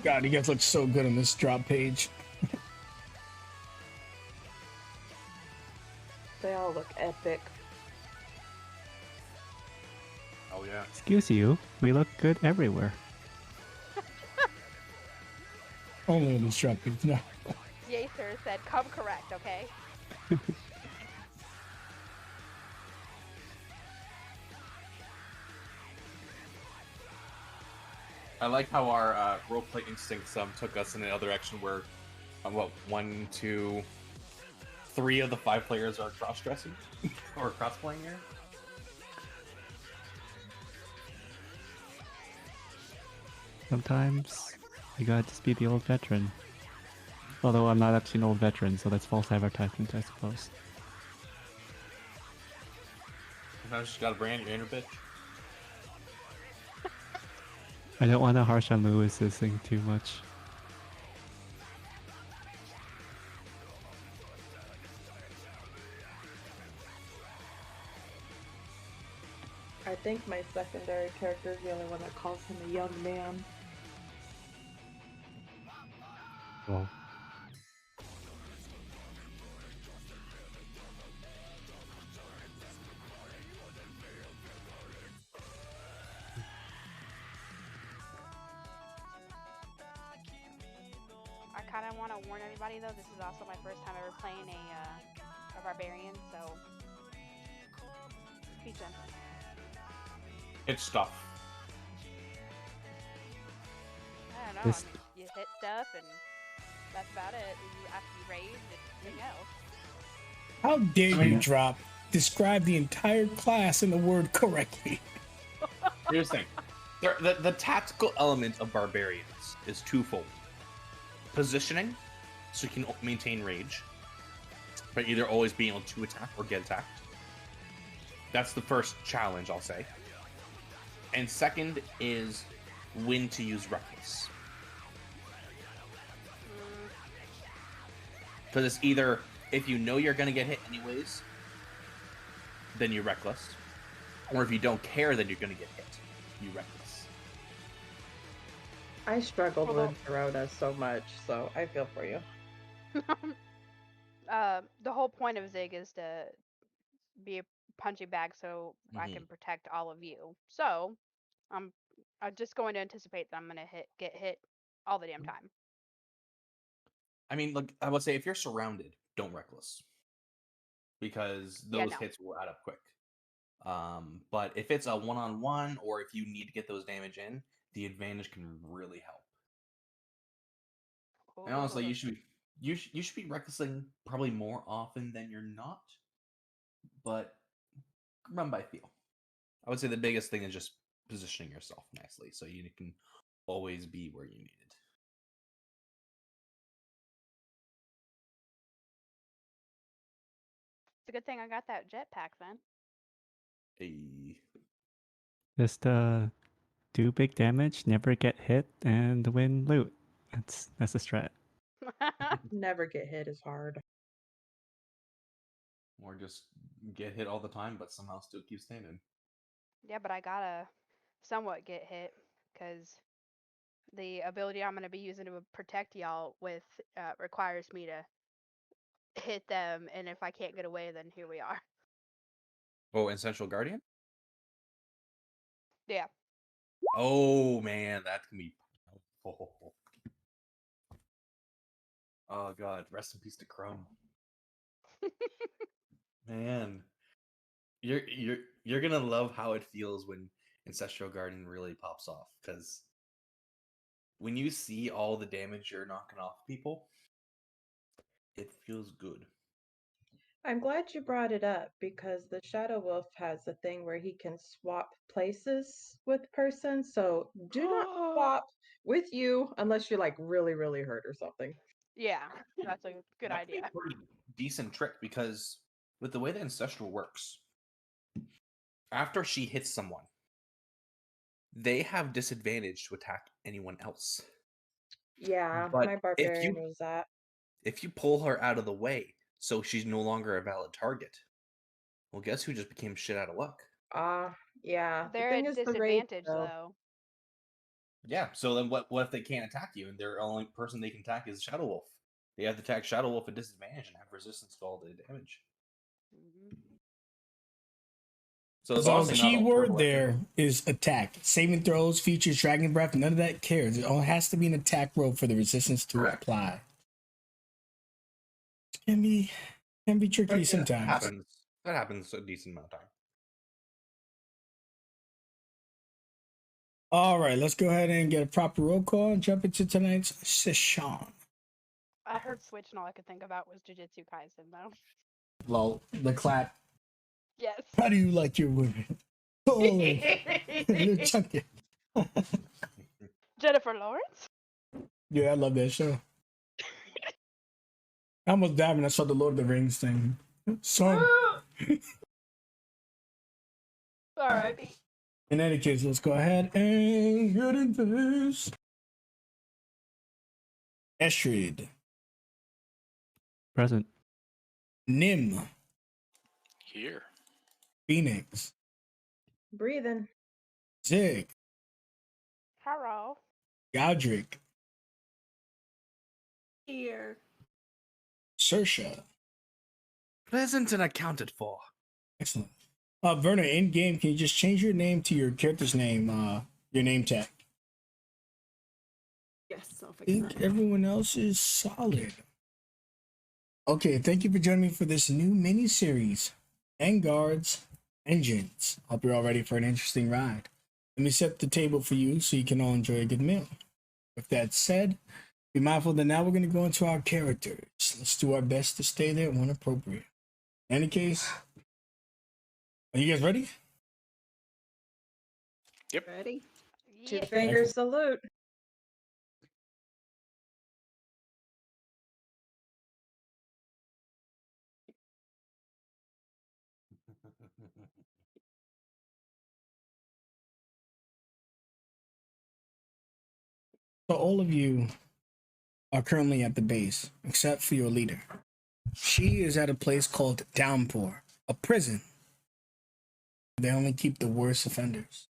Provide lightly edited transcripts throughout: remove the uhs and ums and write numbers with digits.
God, you guys look so good on this drop page. They all look epic. Oh yeah. Excuse you, we look good everywhere. Only on this drop page. No. Yacer said, "Come correct, okay?" I like how our roleplay instincts took us in another direction where, what, 1, 2, 3 of the 5 players are cross-dressing or cross-playing here. Sometimes you gotta just be the old veteran. Although I'm not actually an old veteran, so that's false advertisement, I suppose. Sometimes you just gotta brand your inner bitch. I don't want to harsh on Lewis's thing too much. I think my secondary character is the only one that calls him a young man. Well, I kind of want to warn everybody though. This is also my first time ever playing a barbarian, so be gentle. It's stuff. I don't know. This- I mean, you hit stuff, and that's about it. You have to be raised and anything else. How dare you Yeah. drop? Describe the entire class in the word correctly. Here's the thing. The tactical element of barbarians is twofold. Positioning, so you can maintain rage, but either always being able to attack or get attacked. That's the first challenge, I'll say. And second is when to use reckless. Because it's either, if you know you're going to get hit anyways, then you're reckless. Or if you don't care that you're going to get hit, you reckless. I struggled Although- with Verona so much, so I feel for you. The whole point of Zig is to be a punching bag so I Mhm. can protect all of you. So I'm just going to anticipate that I'm gonna get hit all the damn time. I mean, look, I would say if you're surrounded, don't reckless. Because Yeah, those no. hits will add up quick. But if it's a one-on-one or if you need to get those damage in, the advantage can really help. And honestly, you should be recklessing probably more often than you're not, but run by feel. I would say the biggest thing is just positioning yourself nicely so you can always be where you need it. It's a good thing I got that jetpack then. Hey. just do big damage, never get hit, and win loot. That's the strat. Never get hit is hard. Or just get hit all the time, but somehow still keep standing. Yeah, but I gotta somewhat get hit because the ability I'm gonna be using to protect y'all with requires me to hit them, and if I can't get away, then here we are. Oh, and Central Guardian? Yeah. Oh man, that can be. Oh god, rest in peace to Chrome. Man, you're gonna love how it feels when Ancestral Guardian really pops off, because when you see all the damage you're knocking off people, it feels good. I'm glad you brought it up because the Shadow Wolf has a thing where he can swap places with persons. So do not swap with you unless you're like really, really hurt or something. Yeah, that's a good That could be idea. a pretty decent trick, because with the way that Ancestral works, after she hits someone, they have disadvantage to attack anyone else. Yeah, But my if barbarian you was that. if you pull her out of the way so she's no longer a valid target, well, guess who just became shit out of luck? Yeah. The They're thing at is the rage, disadvantage though. though. Yeah. So then, what if they can't attack you, and their only person they can attack is Shadow Wolf? They have to attack Shadow Wolf at disadvantage and have resistance to all the damage. Mhm. So it's So honestly not key a word horrible there idea. is attack. Saving throws, features dragon breath, none of that cares. It only has to be an attack roll for the resistance to Correct. apply. Can be tricky But, yeah, sometimes. happens. That happens a decent amount of time. All right, let's go ahead and get a proper roll call and jump into tonight's session. I heard Switch, and all I could think about was Jujutsu Kaisen, though. Lol, the clap. Yes. How do you like your women? Oh, you're chunky. Jennifer Lawrence? Yeah, I love that show. I almost died when I saw the Lord of the Rings thing. So, R.I.P. in any case, let's go ahead and get into this. Estrid, Present. Nim, Here. Phoenix, Breathing. Zig, Hello. Godric, Here. Sersha. Present and accounted for. Excellent. Werner, in game, can you just change your name to your character's name, your name tag? Yes, I'll I fix think that. everyone else is solid. Okay, thank you for joining me for this new mini series, Vanguard's Engines. Hope you're all ready for an interesting ride. Let me set the table for you so you can all enjoy a good meal. With that said, be mindful that now we're going to go into our characters. Let's do our best to stay there when appropriate. In any case, are you guys ready? Ready? Two Yeah. fingers salute. So all of you are currently at the base, except for your leader. She is at a place called Downpour, a prison. They only keep the worst offenders.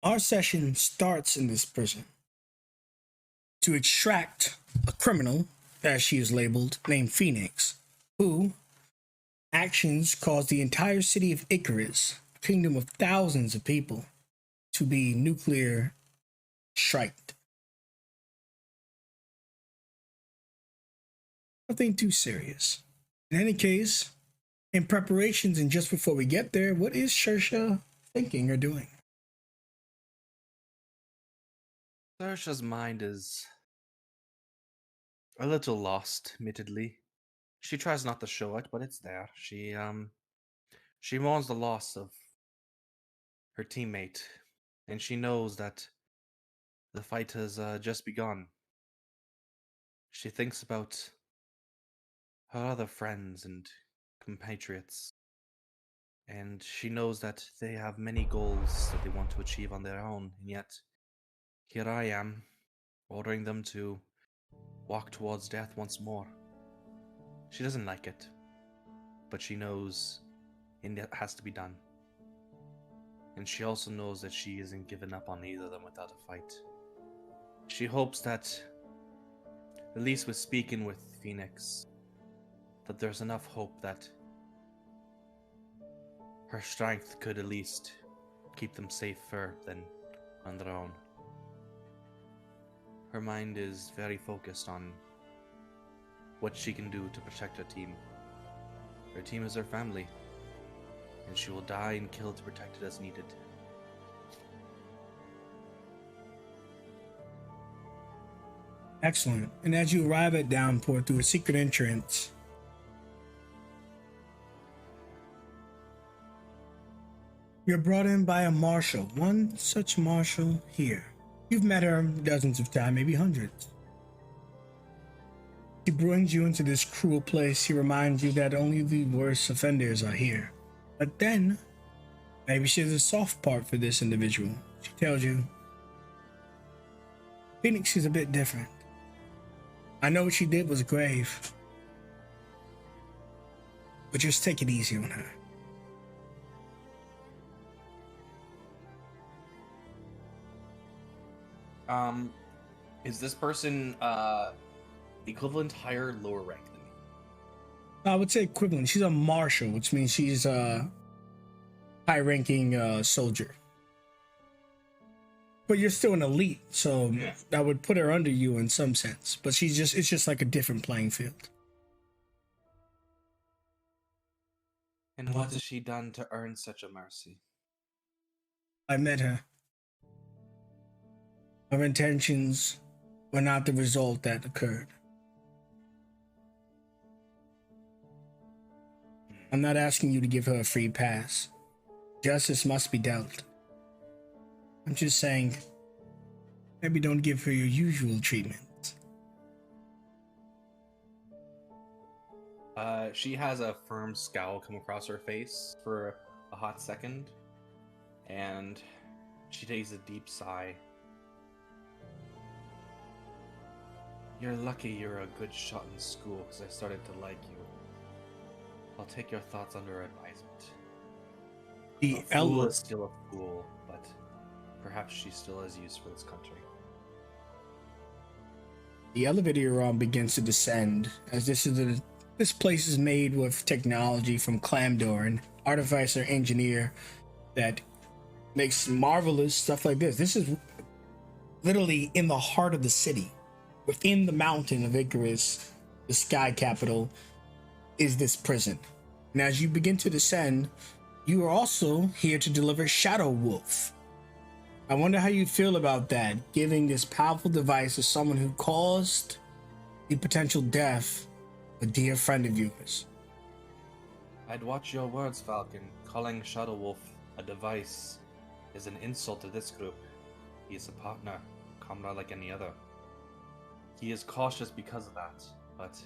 Our session starts in this prison to extract a criminal, as she is labeled, named Phoenix, who actions caused the entire city of Ikarus, a kingdom of thousands of people, to be nuclear striked. Nothing too serious. In any case, in preparations and just before we get there, what is Shersha thinking or doing? Saoirse's mind is a little lost, admittedly. She tries not to show it, but it's there. She mourns the loss of her teammate, and she knows that the fight has just begun. She thinks about her other friends and compatriots, and she knows that they have many goals that they want to achieve on their own, and yet here I am, ordering them to walk towards death once more. She doesn't like it, but she knows it has to be done. And she also knows that she isn't giving up on either of them without a fight. She hopes that, at least with speaking with Phoenix, that there's enough hope that her strength could at least keep them safer than on their own. Her mind is very focused on what she can do to protect her team. Her team is her family, and she will die and kill to protect it as needed. Excellent. And as you arrive at Downpour through a secret entrance, you're brought in by a marshal, one such marshal here. You've met her dozens of times, maybe hundreds. She brings you into this cruel place. She reminds you that only the worst offenders are here. But then, maybe she has a soft part for this individual. She tells you, Phoenix is a bit different. I know what she did was grave, but just take it easy on her. Is this person equivalent, higher, lower rank than me? I would say equivalent. She's a marshal, which means she's a high-ranking soldier. But you're still an elite, so Yeah. that would put her under you in some sense. But it's just like a different playing field. And what has she done to earn such a mercy? I met her. Her intentions were not the result that occurred. I'm not asking you to give her a free pass. Justice must be dealt. I'm just saying, maybe don't give her your usual treatment. She has a firm scowl come across her face for a hot second, and she takes a deep sigh. You're lucky you're a good shot in school, because I started to like you. I'll take your thoughts under advisement. The A fool is still a fool, but perhaps she still has use for this country. The elevator you're on begins to descend, as this place is made with technology from Clamdor, an artificer engineer that makes marvelous stuff like this. This is literally in the heart of the city. Within the mountain of Ikarus, the sky capital, is this prison. And as you begin to descend, you are also here to deliver Shadow Wolf. I wonder how you feel about that, giving this powerful device to someone who caused the potential death of a dear friend of yours. I'd watch your words, Falcon. Calling Shadow Wolf a device is an insult to this group. He is a partner, comrade like any other. He is cautious because of that, but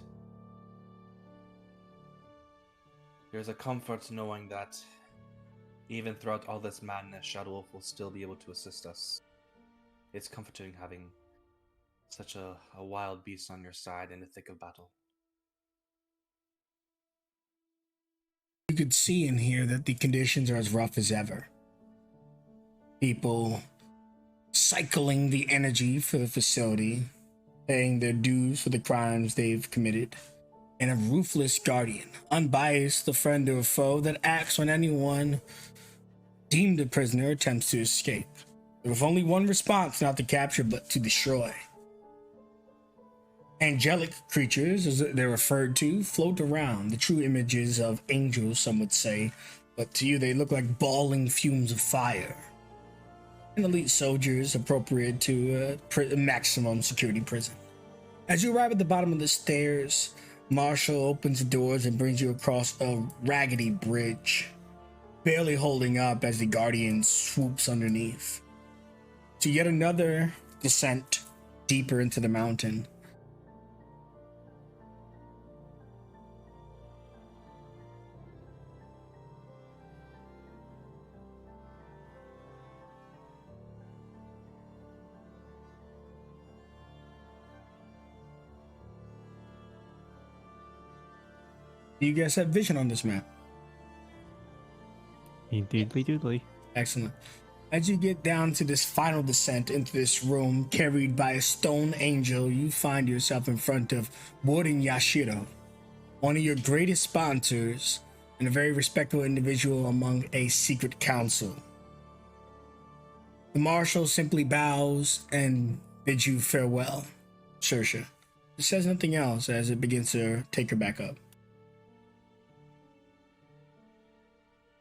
there's a comfort knowing that even throughout all this madness, Shadow Wolf will still be able to assist us. It's comforting having such a wild beast on your side in the thick of battle. You could see in here that the conditions are as rough as ever. People cycling the energy for the facility, paying their dues for the crimes they've committed, and a ruthless guardian, unbiased, a friend or a foe that acts when anyone deemed a prisoner attempts to escape. With only one response, not to capture but to destroy. Angelic creatures, as they're referred to, float around, the true images of angels, some would say, but to you they look like bawling fumes of fire. And elite soldiers appropriate to a maximum security prison. As you arrive at the bottom of the stairs, Marshall opens the doors and brings you across a raggedy bridge, barely holding up as the guardian swoops underneath. To yet another descent deeper into the mountain. You guys have vision on this map. Indeedly doodly. Excellent. As you get down to this final descent into this room, carried by a stone angel, you find yourself in front of Warden Yashiro, one of your greatest sponsors and a very respectable individual among a secret council. The marshal simply bows and bids you farewell, Saoirse. It says nothing else as it begins to take her back up.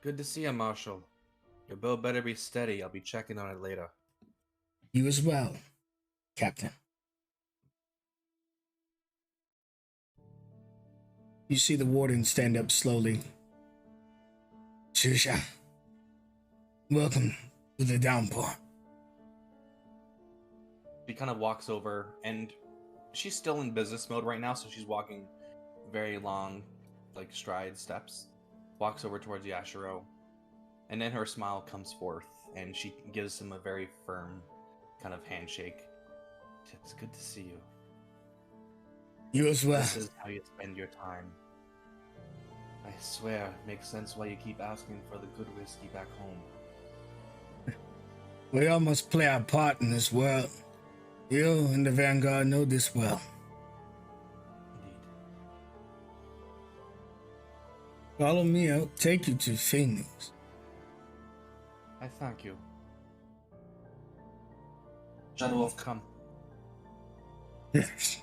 Good to see you, Marshal. Your bow better be steady. I'll be checking on it later. You as well, Captain. You see the warden stand up slowly. Saoirse, welcome to the downpour. She kind of walks over, and she's still in business mode right now, so she's walking very long, like stride steps. Walks over towards Yashiro, and then her smile comes forth, and she gives him a very firm kind of handshake. It's good to see you. You as well. This is how you spend your time. I swear, it makes sense why you keep asking for the good whiskey back home. We all must play our part in this world. You and the Vanguard know this well. Indeed. Follow me, I'll take you to Phoenix. I thank you. Shadow Wolf, come. Yes.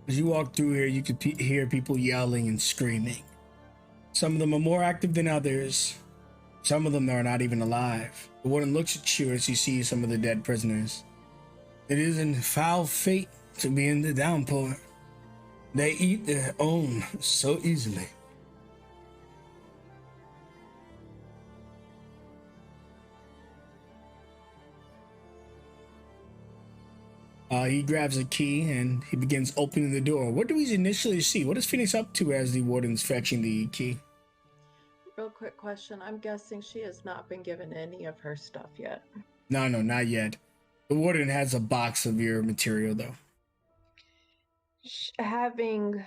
As you walk through here, you could hear people yelling and screaming. Some of them are more active than others. Some of them are not even alive. The warden looks at you as you see some of the dead prisoners. It is a foul fate to be in the downpour. They eat their own so easily. He grabs a key and he begins opening the door. What do we initially see? What is Phoenix up to as the warden's fetching the key? Real quick question. I'm guessing she has not been given any of her stuff yet. No, not yet. The warden has a box of your material, though. Having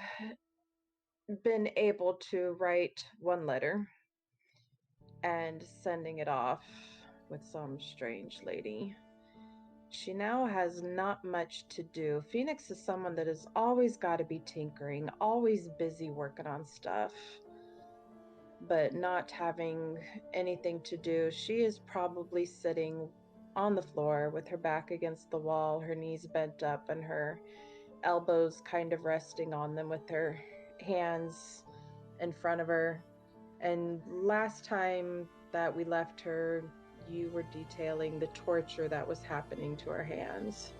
been able to write one letter and sending it off with some strange lady, she now has not much to do. Phoenix is someone that has always got to be tinkering, always busy working on stuff, but not having anything to do. She is probably sitting on the floor with her back against the wall, her knees bent up, and her elbows kind of resting on them with her hands in front of her. And last time that we left her, you were detailing the torture that was happening to her hands.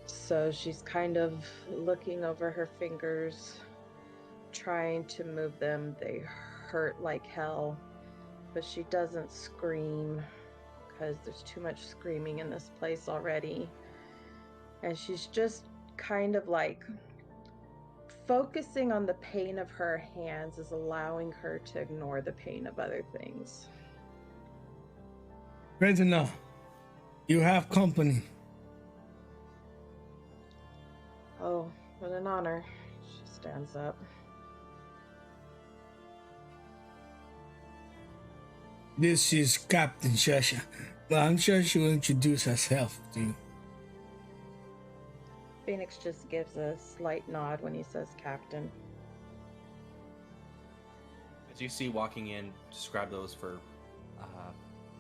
So she's kind of looking over her fingers, trying to move them. They hurt like hell, but she doesn't scream because there's too much screaming in this place already. And she's just kind of like focusing on the pain of her hands is allowing her to ignore the pain of other things. Great enough. You have company. Oh, what an honor. She stands up. This is Captain Shasha. Well, I'm sure she will introduce herself to you. Phoenix just gives a slight nod when he says captain. As you see walking in, describe those for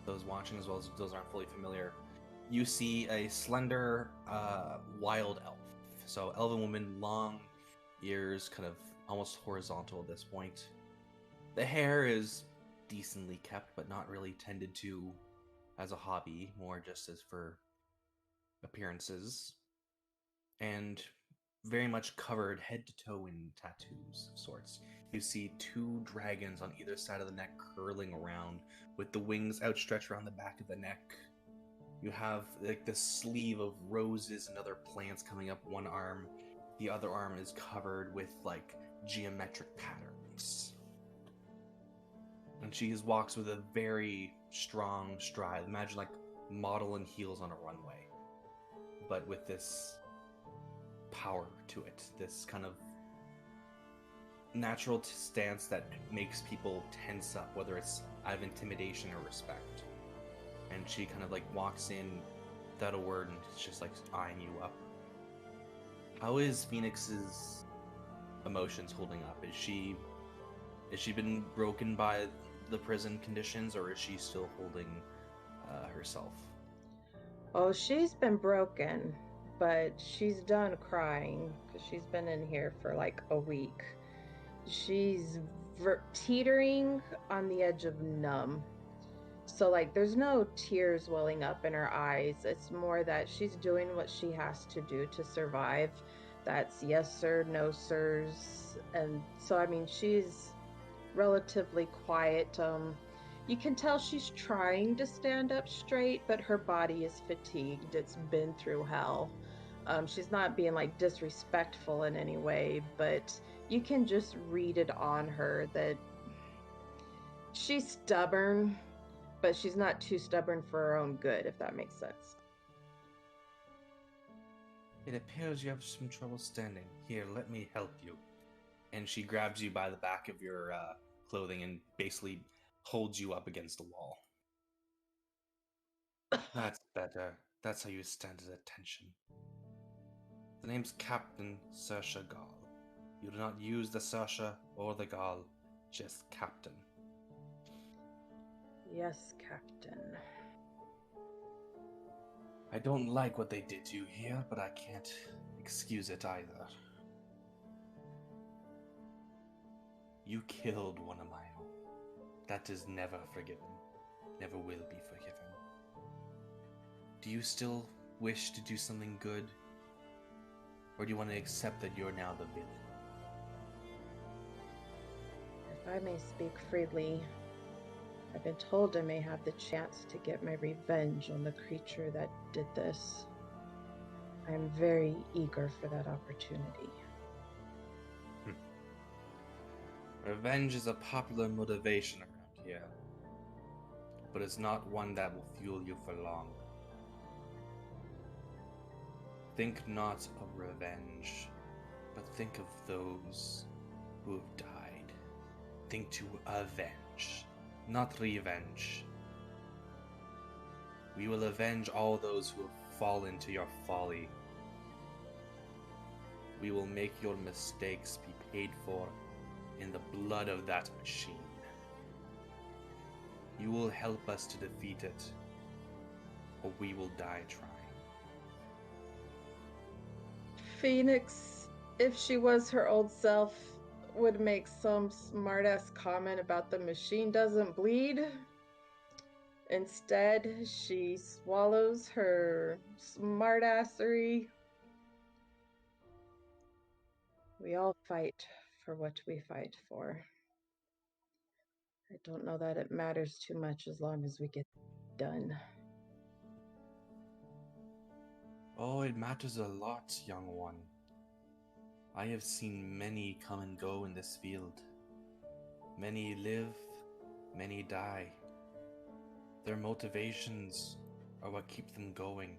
those watching as well as those aren't fully familiar. You see a slender, wild elf. So elven woman, long ears, kind of almost horizontal at this point. The hair is decently kept, but not really tended to as a hobby, more just as for appearances. And very much covered head to toe in tattoos of sorts. You see two dragons on either side of the neck curling around with the wings outstretched around the back of the neck. You have like this sleeve of roses and other plants coming up one arm. The other arm is covered with like geometric patterns. And she walks with a very strong stride. Imagine like model and heels on a runway. But with this power to it, this kind of natural stance that makes people tense up, whether it's out of intimidation or respect. And she kind of like walks in without a word and it's just like eyeing you up. How is Phoenix's emotions holding up? Is she been broken by the prison conditions, or is she still holding herself? Oh, she's been broken, but she's done crying because she's been in here for like a week. She's teetering on the edge of numb. So, like, there's no tears welling up in her eyes. It's more that she's doing what she has to do to survive. That's yes, sir, no, sirs. And so, I mean, she's relatively quiet. You can tell she's trying to stand up straight, but her body is fatigued. It's been through hell. She's not being like disrespectful in any way, but you can just read it on her that she's stubborn, but she's not too stubborn for her own good, if that makes sense. It appears you have some trouble standing. Here, let me help you. And she grabs you by the back of your clothing and basically holds you up against the wall. That's better. That's how you stand at attention. The name's Captain Saoirse Gall. You do not use the Saoirse or the Gall, just Captain. Yes, Captain. I don't like what they did to you here, but I can't excuse it either. You killed one of my own. That is never forgiven. Never will be forgiven. Do you still wish to do something good? Or do you want to accept that you're now the villain? If I may speak freely, I've been told I may have the chance to get my revenge on the creature that did this. I am very eager for that opportunity. Revenge is a popular motivation around here, but it's not one that will fuel you for long. Think not of revenge, but think of those who have died. Think to avenge, not revenge. We will avenge all those who have fallen to your folly. We will make your mistakes be paid for in the blood of that machine. You will help us to defeat it, or we will die trying. Phoenix, if she was her old self, would make some smartass comment about the machine doesn't bleed. Instead, she swallows her smartassery. We all fight for what we fight for. I don't know that it matters too much as long as we get done. Oh, it matters a lot, young one. I have seen many come and go in this field. Many live, many die. Their motivations are what keep them going.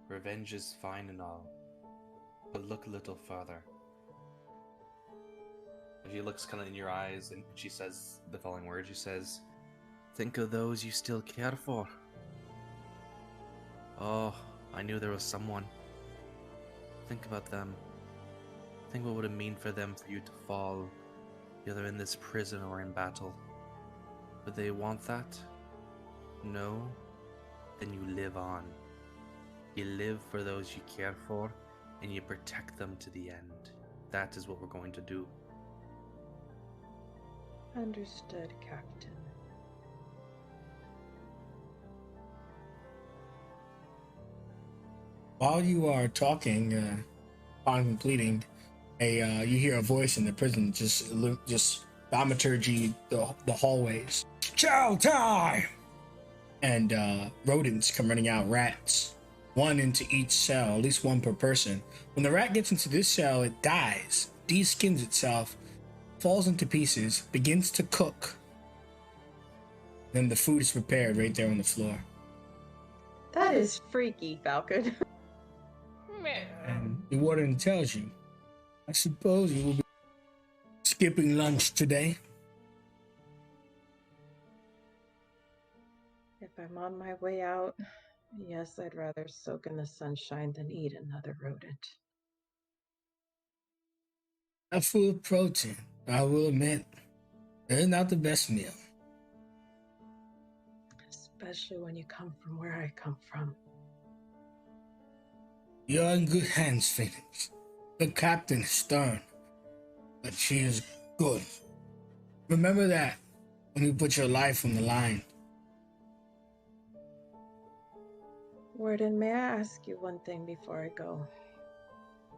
Revenge is fine and all, but look a little further. She looks kind of in your eyes and she says the following words. She says, "Think of those you still care for." Oh, I knew there was someone. Think about them. Think what would it mean for them for you to fall, either in this prison or in battle. Would they want that? No? Then you live on. You live for those you care for, and you protect them to the end. That is what we're going to do. Understood, Captain. While you are talking, upon completing, you hear a voice in the prison just thaumaturgy the hallways. Chow time! And rodents come running out, rats. One into each cell, at least one per person. When the rat gets into this cell, it dies, de-skins itself, falls into pieces, begins to cook. Then the food is prepared right there on the floor. That is freaky, Falcon. And the warden tells you, I suppose you will be skipping lunch today. If I'm on my way out, yes, I'd rather soak in the sunshine than eat another rodent. Not full of protein, I will admit. It is not the best meal. Especially when you come from where I come from. You're in good hands, Phoenix. The captain is stern, but she is good. Remember that when you put your life on the line. Warden, may I ask you one thing before I go?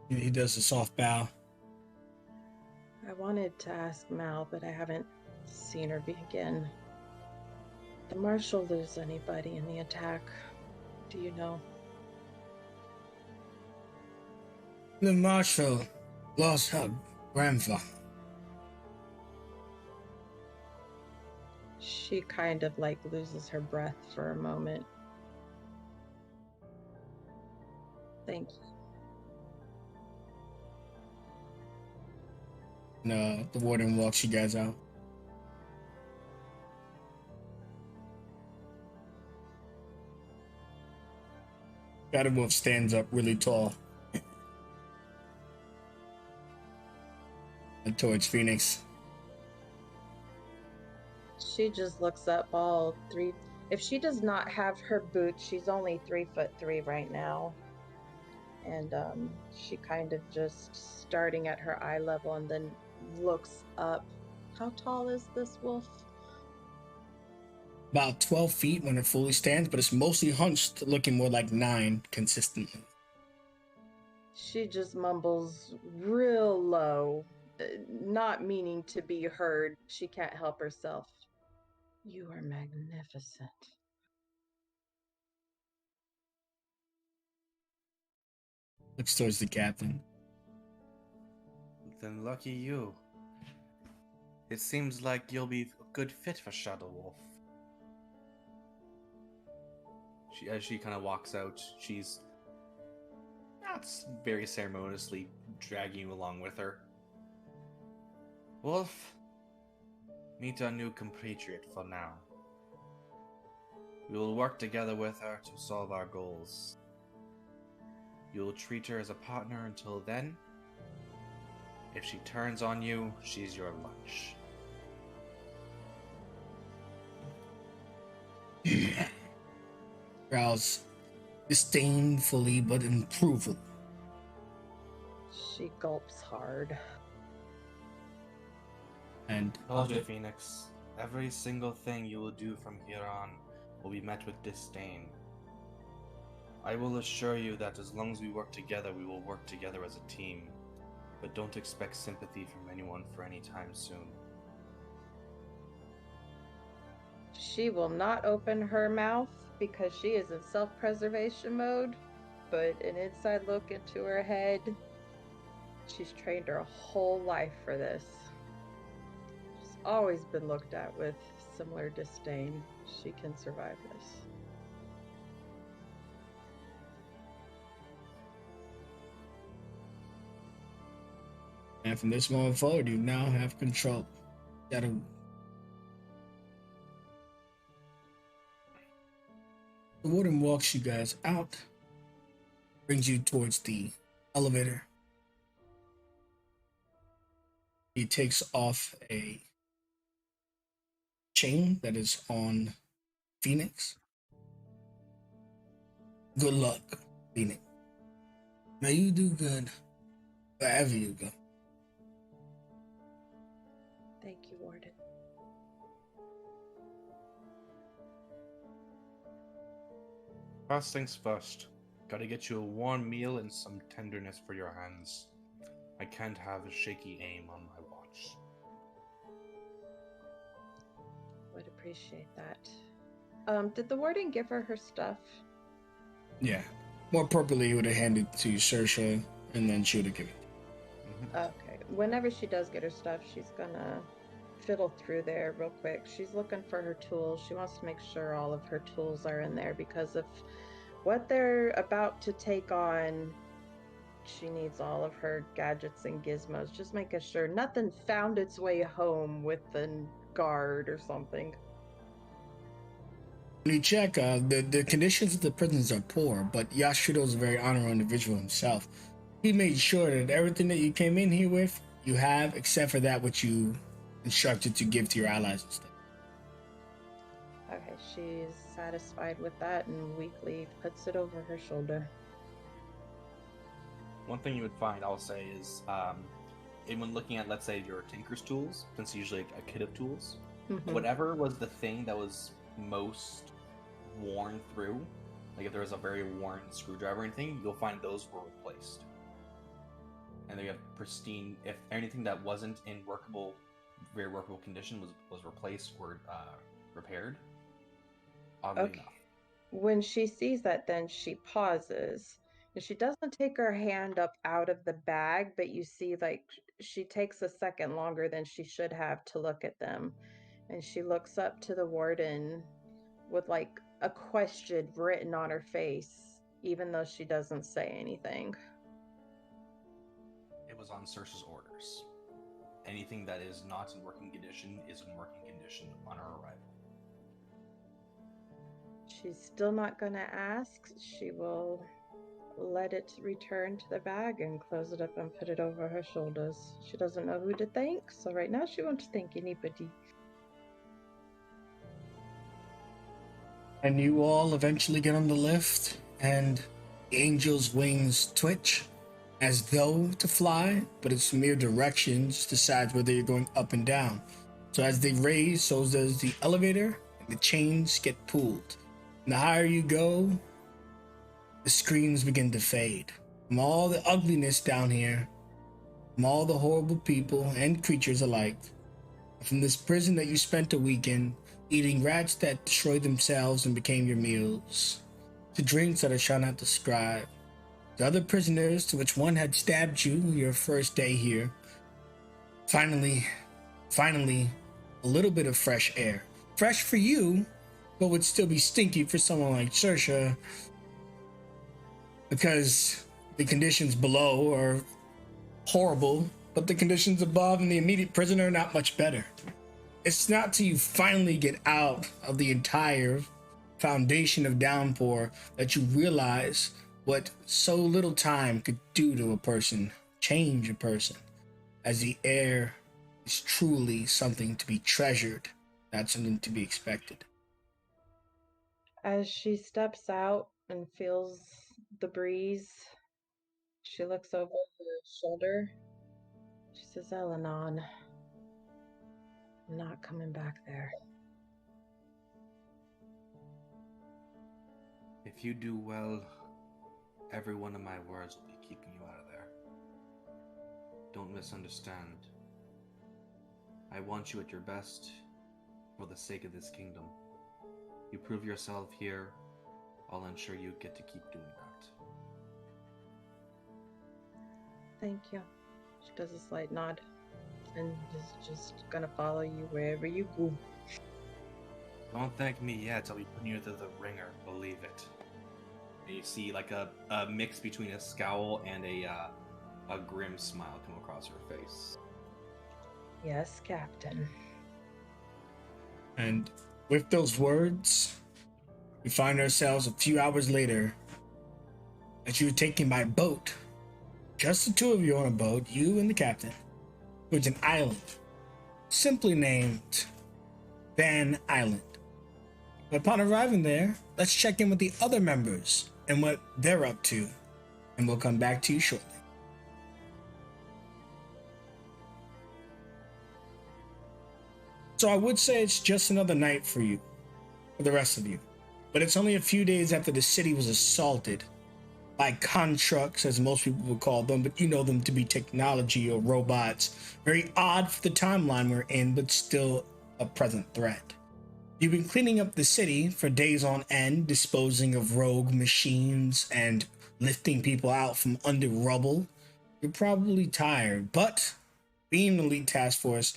He does a soft bow. I wanted to ask Mal, but I haven't seen her again. Did the Marshal lose anybody in the attack? Do you know? The marshal lost her grandfather. She kind of loses her breath for a moment. Thank you. And the warden walks you guys out. Shadow Wolf stands up really tall towards Phoenix. She just looks up all three. If she does not have her boots, she's only 3'3" right now. And she kind of just starting at her eye level and then looks up. How tall is this wolf? About 12 feet when it fully stands, but it's mostly hunched, looking more like 9 consistently. She just mumbles real low, not meaning to be heard. She can't help herself. You are magnificent. Looks towards the captain. Then lucky you. It seems like you'll be a good fit for Shadow Wolf. As she kind of walks out, she's not very ceremoniously dragging you along with her. Wolf, meet our new compatriot for now. We will work together with her to solve our goals. You will treat her as a partner until then. If she turns on you, she's your lunch. Growls disdainfully but approval. She gulps hard. And Told you, Phoenix. Every single thing you will do from here on will be met with disdain. I will assure you that as long as we work together, we will work together as a team. But don't expect sympathy from anyone for any time soon. She will not open her mouth because she is in self-preservation mode, but an inside look into her head, she's trained her whole life for this. She's always been looked at with similar disdain. She can survive this. And from this moment forward, you now have control. Shadow. The warden walks you guys out, brings you towards the elevator. He takes off a chain that is on Phoenix. Good luck, Phoenix. May you do good wherever you go. Thank you, Warden. First things first. Gotta get you a warm meal and some tenderness for your hands. I can't have a shaky aim on my watch. Would appreciate that. Did the warden give her her stuff? Yeah. More appropriately, he would have handed it to Saoirse, and then she would have given it. Okay. Whenever she does get her stuff, she's gonna fiddle through there real quick. She's looking for her tools. She wants to make sure all of her tools are in there because of what they're about to take on. She needs all of her gadgets and gizmos. Just making sure nothing found its way home with the guard or something. When you check, the conditions of the prisons are poor, but Yashiro is a very honorable individual himself. He made sure that everything that you came in here with, you have, except for that which you instructed to give to your allies instead. Okay, she's satisfied with that and weakly puts it over her shoulder. One thing you would find, I'll say, is when looking at, let's say, your tinker's tools, since usually a kit of tools, whatever was the thing that was most worn through, like if there was a very worn screwdriver or anything, you'll find those were replaced. And they have pristine, if anything that wasn't in very workable condition was replaced or repaired. Oddly enough. When she sees that, then she pauses. And she doesn't take her hand up out of the bag, but you see, like, she takes a second longer than she should have to look at them. And she looks up to the warden with, like, a question written on her face, even though she doesn't say anything. It was on Saoirse's orders. Anything that is not in working condition is in working condition on her arrival. She's still not going to ask. She will let it return to the bag and close it up and put it over her shoulders. She doesn't know who to thank, so right now she won't thank anybody. And you all eventually get on the lift, and the angel's wings twitch as though to fly, but its mere direction just decides whether you're going up and down. So as they raise, so does the elevator, and the chains get pulled. And the higher you go, the screams begin to fade. From all the ugliness down here, from all the horrible people and creatures alike, from this prison that you spent a week in, eating rats that destroyed themselves and became your meals, to drinks that I shall not describe, to other prisoners to which one had stabbed you your first day here. Finally, a little bit of fresh air. Fresh for you, but would still be stinky for someone like Saoirse, because the conditions below are horrible, but the conditions above in the immediate prison are not much better. It's not till you finally get out of the entire foundation of downpour that you realize what so little time could do to a person, change a person, as the air is truly something to be treasured, not something to be expected. As she steps out and feels the breeze, she looks over her shoulder. She says, Elenon, I'm not coming back there. If you do well, every one of my words will be keeping you out of there. Don't misunderstand. I want you at your best for the sake of this kingdom. You prove yourself here, I'll ensure you get to keep doing that. Thank you. She does a slight nod and is just gonna follow you wherever you go. Don't thank me yet, I'll be putting you through the ringer, believe it. And you see like a mix between a scowl and a grim smile come across her face. Yes, Captain. And with those words, we find ourselves a few hours later as you're taken by boat. Just the two of you on a boat, you and the captain, towards an island, simply named Van Island. But upon arriving there, let's check in with the other members and what they're up to, and we'll come back to you shortly. So I would say it's just another night for you, for the rest of you. But it's only a few days after the city was assaulted by constructs, as most people would call them, but you know them to be technology or robots. Very odd for the timeline we're in, but still a present threat. You've been cleaning up the city for days on end, disposing of rogue machines and lifting people out from under rubble. You're probably tired, but being an elite task force,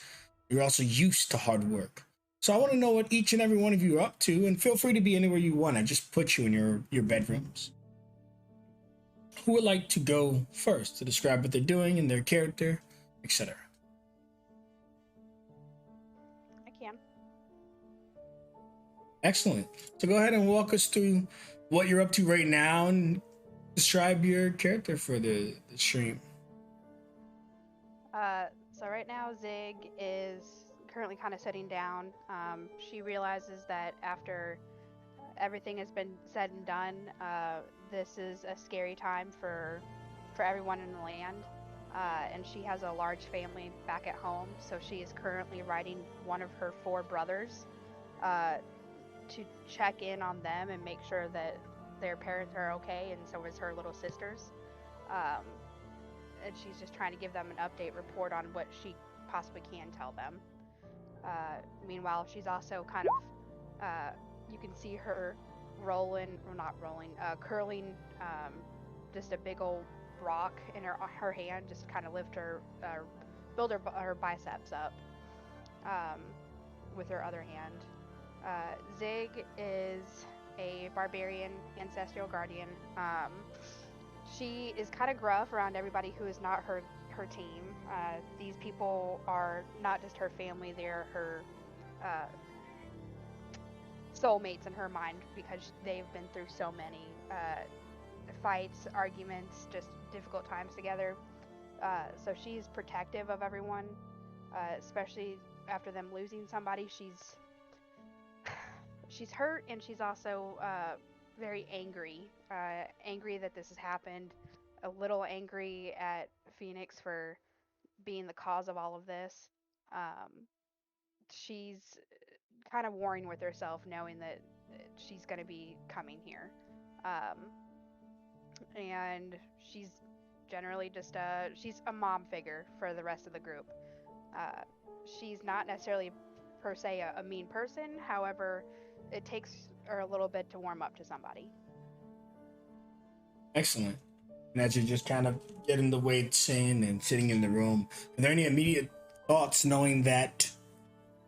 you're also used to hard work. So I want to know what each and every one of you are up to, and feel free to be anywhere you want. I just put you in your bedrooms. Who would like to go first to describe what they're doing and their character, etc.? I can. Excellent. So go ahead and walk us through what you're up to right now and describe your character for the stream. So right now Zig is currently kind of sitting down. She realizes that after everything has been said and done, this is a scary time for everyone in the land. And she has a large family back at home, so she is currently writing one of her 4 brothers to check in on them and make sure that their parents are okay, and so is her little sisters. And she's just trying to give them an update report on what she possibly can tell them. Meanwhile, she's also kind of, you can see her curling just a big old rock in her hand, just kind of lift her, build her biceps up with her other hand. Zig is a barbarian ancestral guardian. She is kind of gruff around everybody who is not her team. These people are not just her family, they're her soulmates in her mind, because they've been through so many fights, arguments, just difficult times together. So she's protective of everyone, especially after them losing somebody. She's hurt, and she's also very angry. Angry that this has happened. A little angry at Phoenix for being the cause of all of this. She's kind of warring with herself, knowing that she's going to be coming here. Um, and she's generally just she's a mom figure for the rest of the group. Uh, she's not necessarily per se a mean person. However, it takes her a little bit to warm up to somebody. Excellent. And as you're just kind of getting the weights in and sitting in the room, are there any immediate thoughts knowing that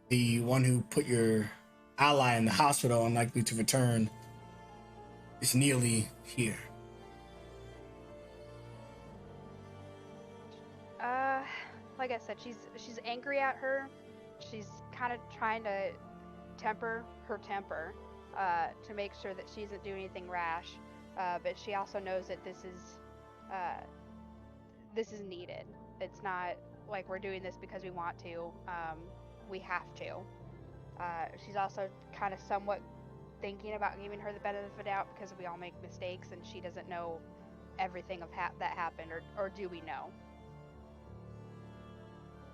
the one who put your ally in the hospital, unlikely to return, is nearly here? Like I said, she's angry at her. She's kind of trying to temper her temper to make sure that she doesn't do anything rash. But she also knows that this is needed. It's not like we're doing this because we want to. We have to. She's also kind of somewhat thinking about giving her the benefit of the doubt because we all make mistakes, and she doesn't know everything of that happened, or do we know?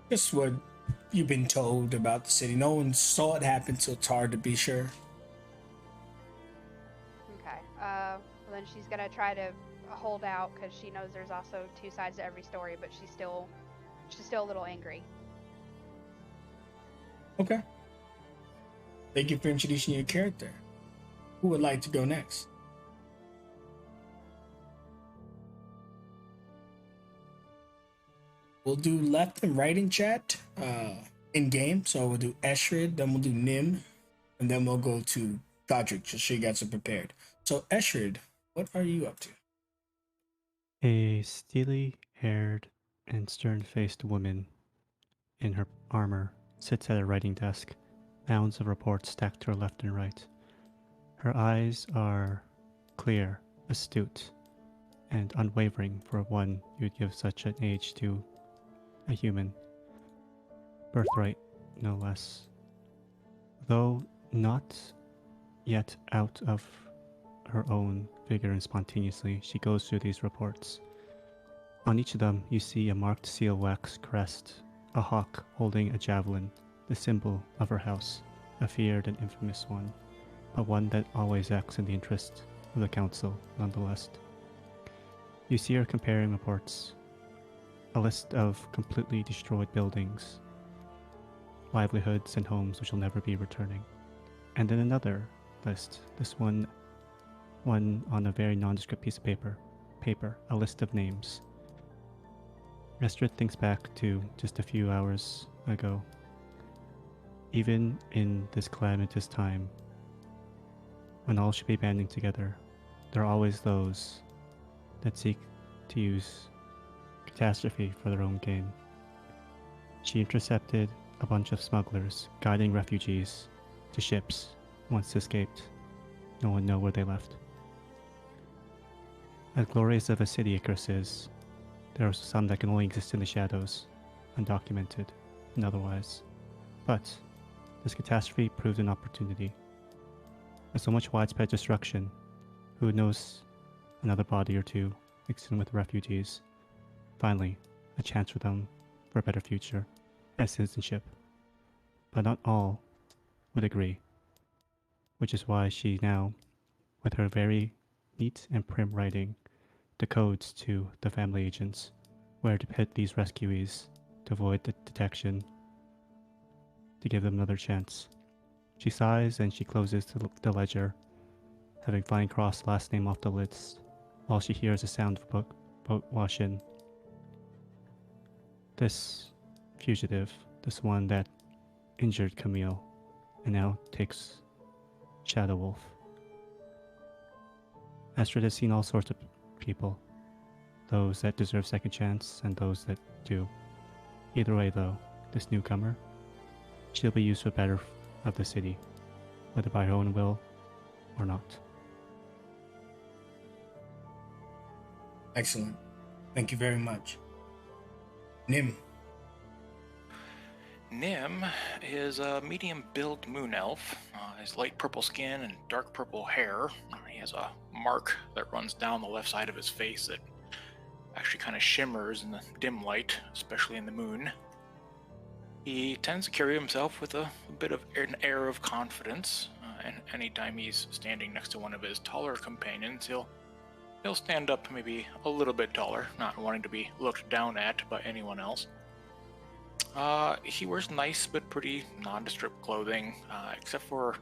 Just what you've been told about the city. No one saw it happen, so it's hard to be sure. Okay. Well, then she's gonna try to hold out because she knows there's also two sides to every story, but she's still a little angry. Okay. Thank you for introducing your character. Who would like to go next? We'll do left and right in chat in game. So we'll do Eshrid, then we'll do Nim, and then we'll go to Godric, just so you guys are prepared. So Eshrid, what are you up to? A steely-haired and stern-faced woman in her armor sits at a writing desk, mounds of reports stacked to her left and right. Her eyes are clear, astute, and unwavering for one you'd give such an age to a human. Birthright, no less. Though not yet out of her own vigor and spontaneously, she goes through these reports. On each of them, you see a marked seal wax crest, a hawk holding a javelin, the symbol of her house, a feared and infamous one, but one that always acts in the interest of the council nonetheless. You see her comparing reports, a list of completely destroyed buildings, livelihoods and homes which will never be returning, and then another list, this one on a very nondescript piece of paper, a list of names. Estrid thinks back to just a few hours ago. Even in this calamitous time, when all should be banding together, there are always those that seek to use catastrophe for their own gain. She intercepted a bunch of smugglers guiding refugees to ships once escaped. No one knows where they left. As glorious of a city Ikarus is, there are some that can only exist in the shadows, undocumented and otherwise. But this catastrophe proved an opportunity. With so much widespread destruction, who knows, another body or two mixed in with refugees. Finally, a chance for them for a better future and citizenship. But not all would agree, which is why she now, with her very neat and prim writing, decodes to the family agents where to pit these rescuees to avoid the detection, to give them another chance. She sighs and she closes the ledger, having finally crossed the last name off the list, while she hears the sound of a boat wash in. This fugitive, this one that injured Camille, and now takes Shadow Wolf. Astrid has seen all sorts of people, those that deserve second chance and those that do. Either way though, this newcomer, she'll be used for better of the city, whether by her own will or not. Excellent. Thank you very much. Nim. Nim is a medium-build moon elf. His light purple skin and dark purple hair. He has a mark that runs down the left side of his face that actually kind of shimmers in the dim light, especially in the moon. He tends to carry himself with a bit of an air of confidence, and anytime he's standing next to one of his taller companions, he'll stand up maybe a little bit taller, not wanting to be looked down at by anyone else. He wears nice but pretty nondescript clothing, except for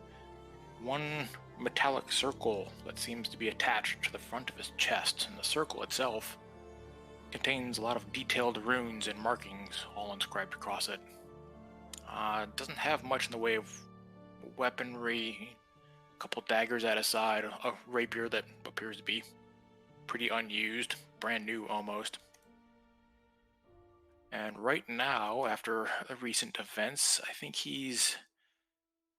one metallic circle that seems to be attached to the front of his chest, and the circle itself contains a lot of detailed runes and markings all inscribed across it. Doesn't have much in the way of weaponry, a couple daggers at his side, a rapier that appears to be pretty unused, brand new almost. And right now, after the recent events, I think he's,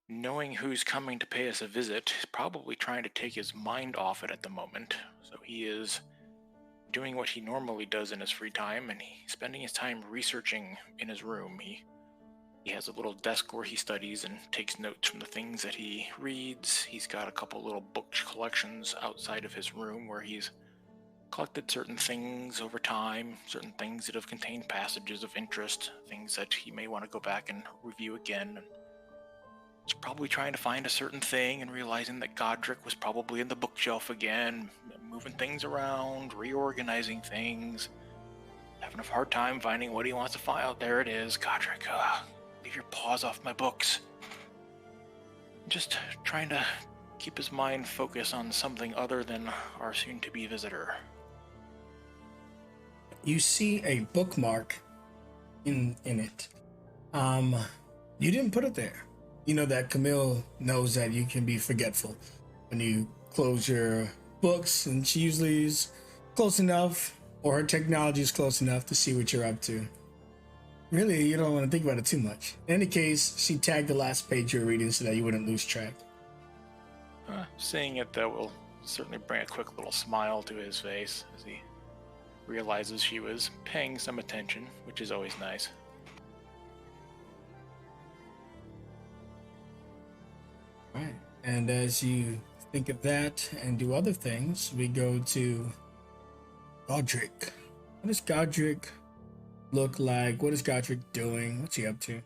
knowing who's coming to pay us a visit, probably trying to take his mind off it at the moment. So he is doing what he normally does in his free time, and he's spending his time researching in his room. He has a little desk where he studies and takes notes from the things that he reads. He's got a couple little book collections outside of his room where he's collected certain things over time, certain things that have contained passages of interest, things that he may want to go back and review again. And he's probably trying to find a certain thing and realizing that Godric was probably in the bookshelf again, moving things around, reorganizing things, having a hard time finding what he wants to find. There it is, Godric. Leave your paws off my books. Just trying to keep his mind focused on something other than our soon-to-be visitor. You see a bookmark in it. You didn't put it there. You know that Camille knows that you can be forgetful when you close your books, and she usually is close enough, or her technology is close enough to see what you're up to. Really, you don't want to think about it too much. In any case, she tagged the last page you're reading so that you wouldn't lose track. Seeing it, that will certainly bring a quick little smile to his face as he realizes she was paying some attention, which is always nice. Right. And as you think of that and do other things, we go to Godric. What does Godric look like? What is Godric doing? What's he up to?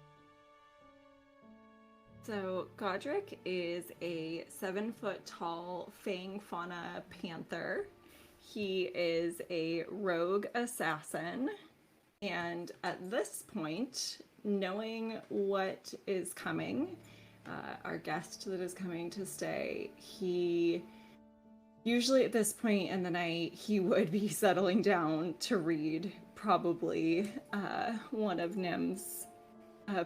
So Godric is a 7-foot tall fang fauna panther. He is a rogue assassin, and at this point, knowing what is coming, our guest that is coming to stay, he usually at this point in the night, he would be settling down to read probably one of Nim's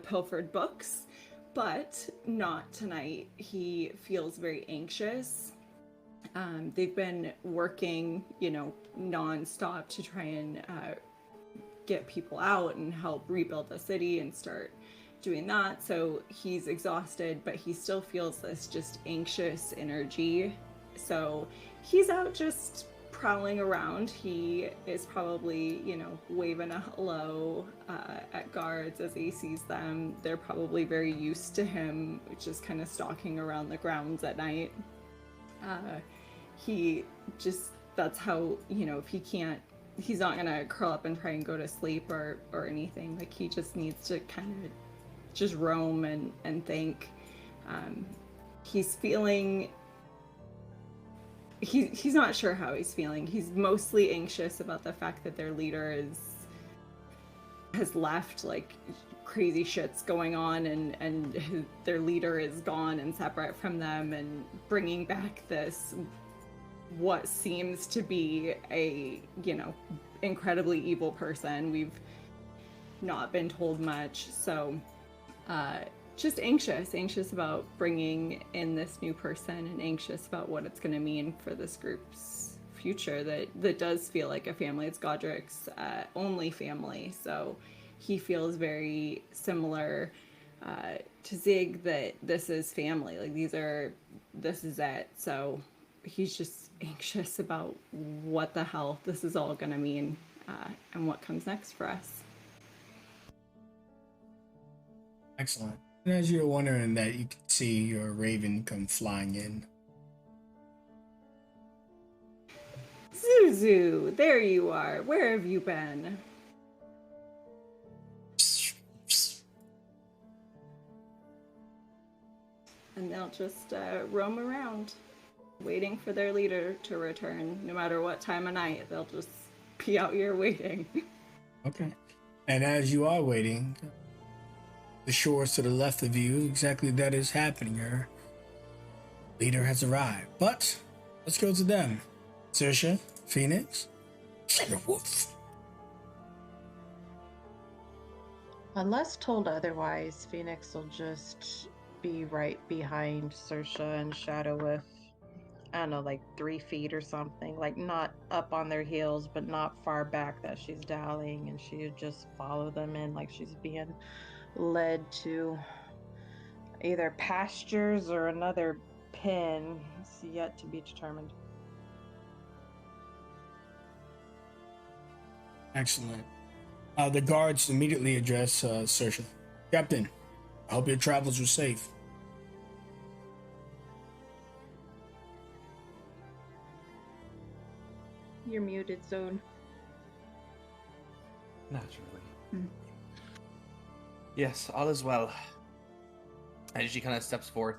pilfered books, but not tonight. He feels very anxious. They've been working, nonstop to try and get people out and help rebuild the city and start doing that. So he's exhausted, but he still feels this just anxious energy. So he's out just prowling around. He is probably, waving a hello at guards as he sees them. They're probably very used to him just kind of stalking around the grounds at night. He just, that's how, if he can't, he's not gonna curl up and try and go to sleep or anything. Like, he just needs to kind of just roam and think. He's feeling, he's not sure how he's feeling. He's mostly anxious about the fact that their leader has left, like crazy shit's going on, and their leader is gone and separate from them, and bringing back this what seems to be a incredibly evil person. We've not been told much, so just anxious about bringing in this new person, and anxious about what it's going to mean for this group's future that does feel like a family. It's Godric's only family, so he feels very similar to Zig, that this is family. Like, this is it. So he's just anxious about what the hell this is all going to mean and what comes next for us. Excellent. And as you're wondering that, you can see your raven come flying in. Zuzu, there you are. Where have you been? And they'll just roam around, waiting for their leader to return. No matter what time of night, they'll just be out here waiting. Okay. And as you are waiting, the shores to the left of you, exactly that is happening. Your leader has arrived. But let's go to them. Saoirse, Phoenix, Wolf. Unless told otherwise, Phoenix will just be right behind Saoirse and Shadow with, I don't know, like 3 feet or something. Like not up on their heels, but not far back that she's dallying, and she would just follow them in like she's being led to either pastures or another pen. It's yet to be determined. Excellent. The guards immediately address Saoirse. Captain, I hope your travels were safe. You're muted, Zone. Naturally. Yes, all is well. And she kind of steps forth.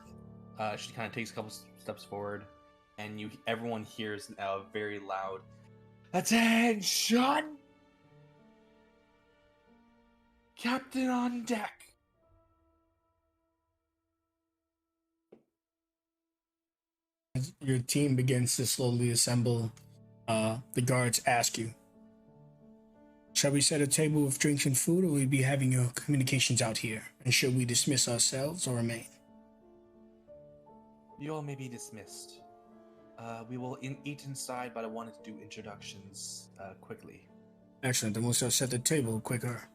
She kind of takes a couple steps forward, and everyone hears a very loud "Attention! Captain on deck!" As your team begins to slowly assemble, the guards ask you, shall we set a table with drinks and food, or will we be having your communications out here? And should we dismiss ourselves or remain? You all may be dismissed. We will eat inside, but I wanted to do introductions quickly. Excellent, then we'll set the table quicker.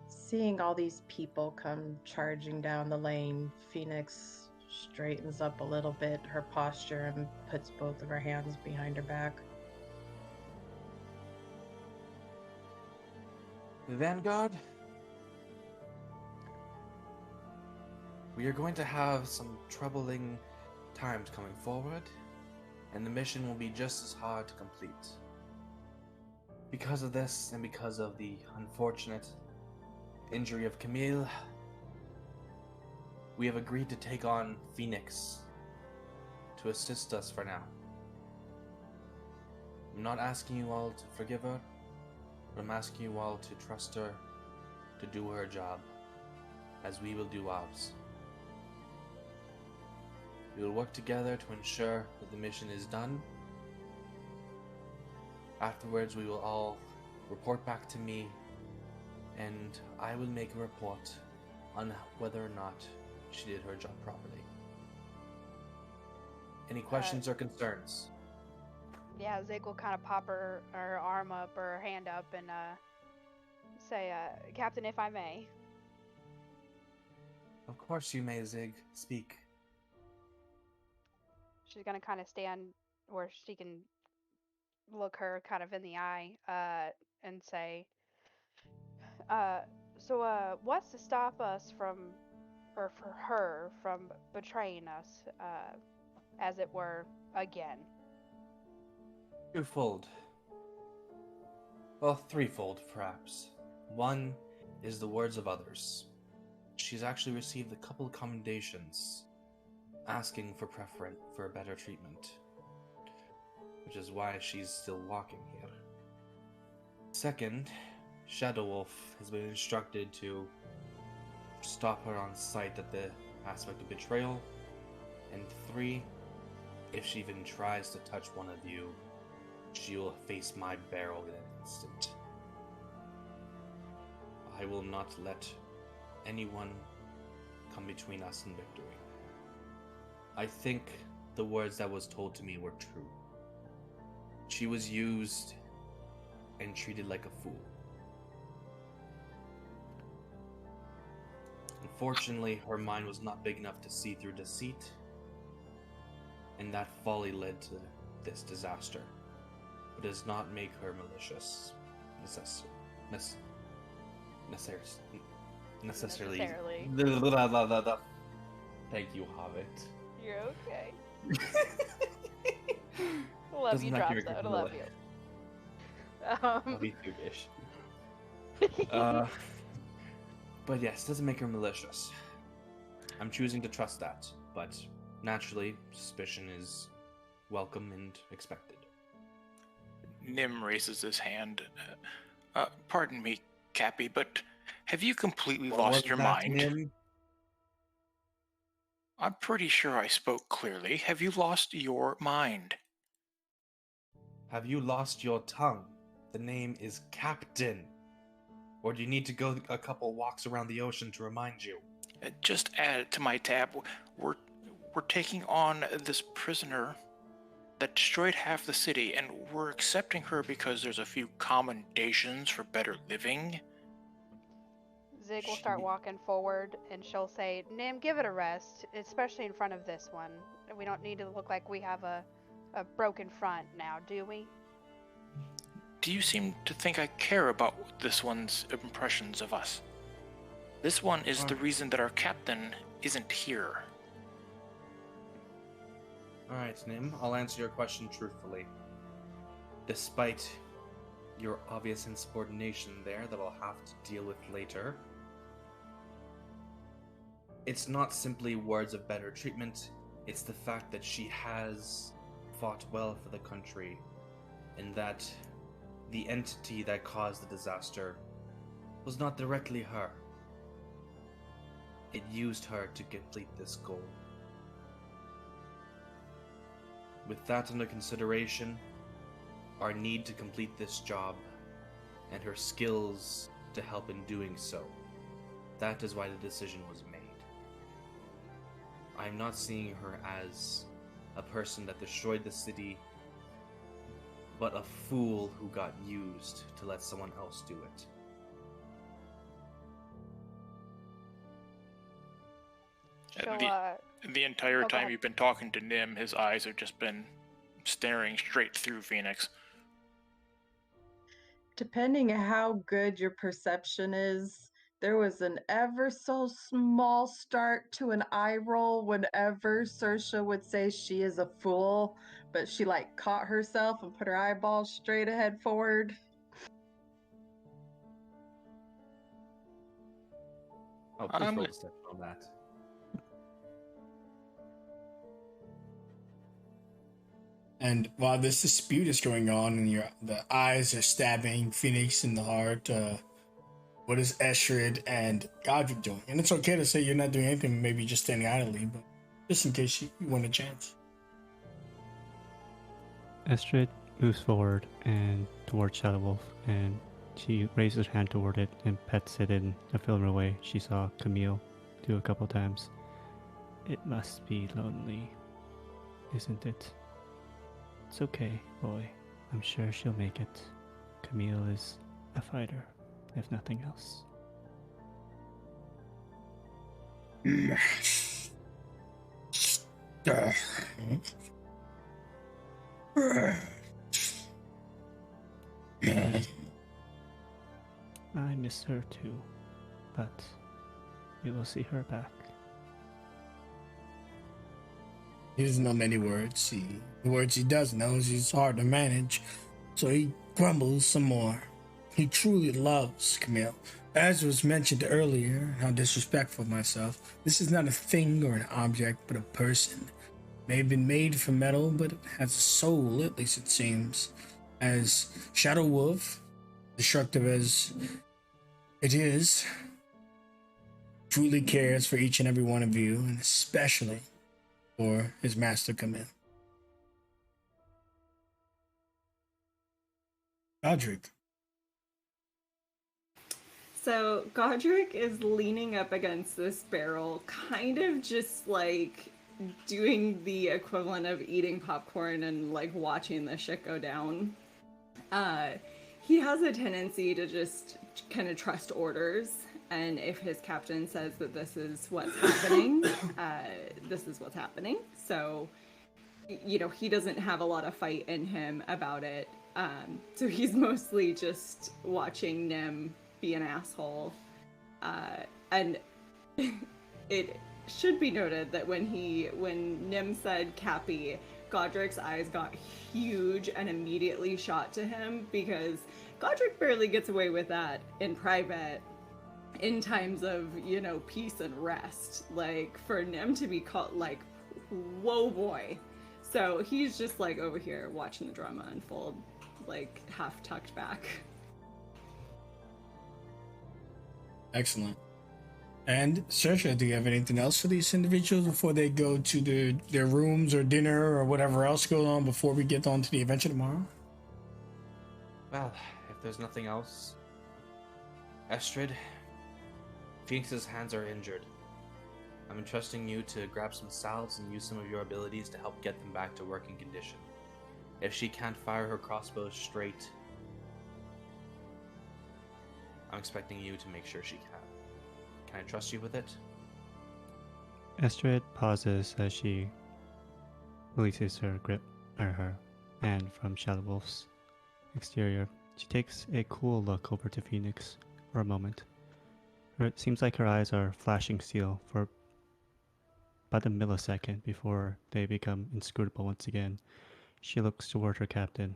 Seeing all these people come charging down the lane, Phoenix straightens up a little bit her posture and puts both of her hands behind her back. The Vanguard? We are going to have some troubling times coming forward, and the mission will be just as hard to complete. Because of this, and because of the unfortunate injury of Camille, we have agreed to take on Phoenix to assist us for now. I'm not asking you all to forgive her, but I'm asking you all to trust her to do her job, as we will do ours. We will work together to ensure that the mission is done. Afterwards, we will all report back to me, and I will make a report on whether or not she did her job properly. Any questions or concerns? Yeah, Zig will kind of pop her arm up or her hand up and say, Captain, if I may. Of course you may, Zig. Speak. She's going to kind of stand where she can look her kind of in the eye and say, so what's to stop us from, or for her from betraying us, as it were, again? Twofold. Well, threefold, perhaps. One is the words of others. She's actually received a couple of commendations asking for for better treatment, which is why she's still walking here. Second, Shadow Wolf has been instructed to stop her on sight at the aspect of betrayal. And 3, if she even tries to touch one of you, she will face my barrel in an instant. I will not let anyone come between us and victory. I think the words that was told to me were true. She was used and treated like a fool. Unfortunately, her mind was not big enough to see through deceit, and that folly led to this disaster. It does not make her malicious. Necessarily. Thank you, Hobbit. You're okay. Love Doesn't you, make drop her zone. I vanilla. love you. Love you too, Bish. But yes, doesn't make her malicious. I'm choosing to trust that, but naturally, suspicion is welcome and expected. Nim raises his hand. Pardon me, Cappy, but have you completely lost your mind? Nim? I'm pretty sure I spoke clearly. Have you lost your mind? Have you lost your tongue? The name is Captain. Or do you need to go a couple walks around the ocean to remind you? Just add it to my tab. We're taking on this prisoner that destroyed half the city, and we're accepting her because there's a few commendations for better living. Zig will start walking forward, and she'll say, Nim, give it a rest, especially in front of this one. We don't need to look like we have a broken front now, do we? Do you seem to think I care about this one's impressions of us? This one is the reason that our captain isn't here. Alright, Nim, I'll answer your question truthfully. Despite your obvious insubordination there that I'll have to deal with later, it's not simply words of better treatment, it's the fact that she has fought well for the country, and that the entity that caused the disaster was not directly her. It used her to complete this goal. With that under consideration, our need to complete this job, and her skills to help in doing so, that is why the decision was made. I am not seeing her as a person that destroyed the city, but a fool who got used to let someone else do it. The entire time you've been talking to Nim, his eyes have just been staring straight through Phoenix. Depending on how good your perception is, there was an ever so small start to an eye roll whenever Saoirse would say she is a fool, but she caught herself and put her eyeballs straight ahead forward. Oh, please roll deception on that. And while this dispute is going on and the eyes are stabbing Phoenix in the heart, what is Estrid and Godric doing? And it's okay to say you're not doing anything, maybe just standing idly, but just in case you want a chance. Estrid moves forward and towards Shadow Wolf, and she raises her hand toward it and pets it in a familiar way she saw Camille do a couple times. It must be lonely, isn't it? It's okay, boy. I'm sure she'll make it. Camille is a fighter, if nothing else. I miss her too, but we will see her back. He doesn't know many words. The words he does know is hard to manage, so he grumbles some more. He truly loves Camille. As was mentioned earlier, how disrespectful of myself, this is not a thing or an object, but a person. May have been made from metal, but it has a soul, at least it seems. As Shadow Wolf, destructive as it is, truly cares for each and every one of you, and especially for his master Camille. Godric. So Godric is leaning up against this barrel, kind of just doing the equivalent of eating popcorn and watching the shit go down. He has a tendency to just kind of trust orders, and if his captain says that this is what's happening, this is what's happening. So, he doesn't have a lot of fight in him about it. So he's mostly just watching Nim be an asshole. And it should be noted that when Nim said Cappy, Godric's eyes got huge and immediately shot to him, because Godric barely gets away with that in private in times of, peace and rest. Like, for Nim to be called, like, whoa boy. So he's just, like, over here watching the drama unfold, like, half tucked back. Excellent. And Saoirse, do you have anything else for these individuals before they go to their rooms or dinner or whatever else goes on before we get on to the adventure tomorrow? Well, if there's nothing else, Estrid, Phoenix's hands are injured. I'm entrusting you to grab some salves and use some of your abilities to help get them back to working condition. If she can't fire her crossbow straight, I'm expecting you to make sure she can. Can I trust you with it? Estrid pauses as she releases her her hand from Shadow Wolf's exterior. She takes a cool look over to Phoenix for a moment. It seems like her eyes are flashing steel for about a millisecond before they become inscrutable once again. She looks toward her captain.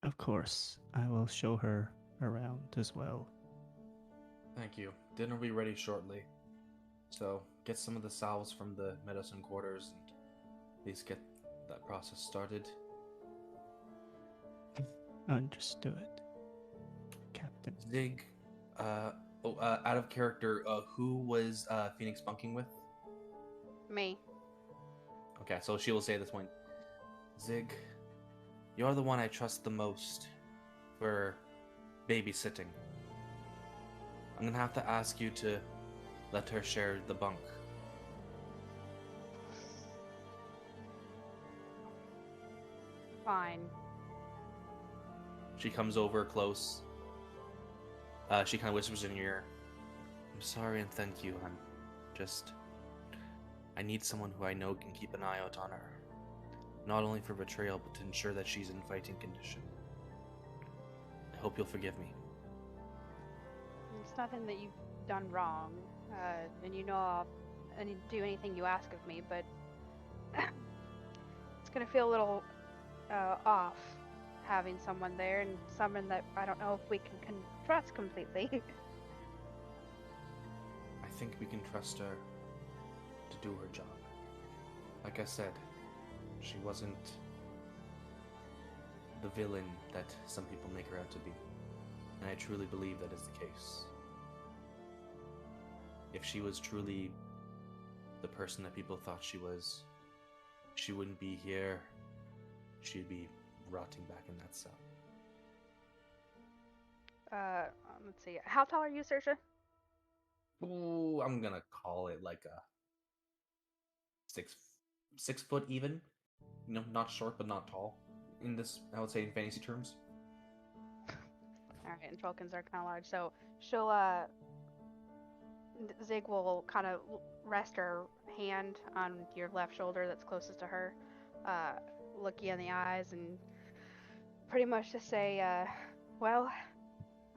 Of course, I will show her around as well. Thank you. Dinner will be ready shortly. So, get some of the salves from the medicine quarters and please get that process started. Understood, Captain. Zig, out of character, who was Phoenix bunking with? Me. Okay, so she will say at this point, Zig, you're the one I trust the most for babysitting. I'm gonna have to ask you to let her share the bunk. Fine. She comes over close. She kind of whispers in your ear, I'm sorry and thank you. I need someone who I know can keep an eye out on her. Not only for betrayal, but to ensure that she's in fighting condition. I hope you'll forgive me. There's nothing that you've done wrong, and I'll do anything you ask of me, but it's gonna feel a little off having someone there, and someone that I don't know if we can trust completely. I think we can trust her to do her job. Like I said, she wasn't the villain that some people make her out to be. And I truly believe that is the case. If she was truly the person that people thought she was, she wouldn't be here. She'd be rotting back in that cell. Let's see. How tall are you, Saoirse? Ooh, I'm gonna call it like a 6 foot even. Not short but not tall. In this, I would say in fantasy terms. Alright, and Vulcans are kind of large, so she'll, Zig will kind of rest her hand on your left shoulder that's closest to her, look you in the eyes, and pretty much just say, well,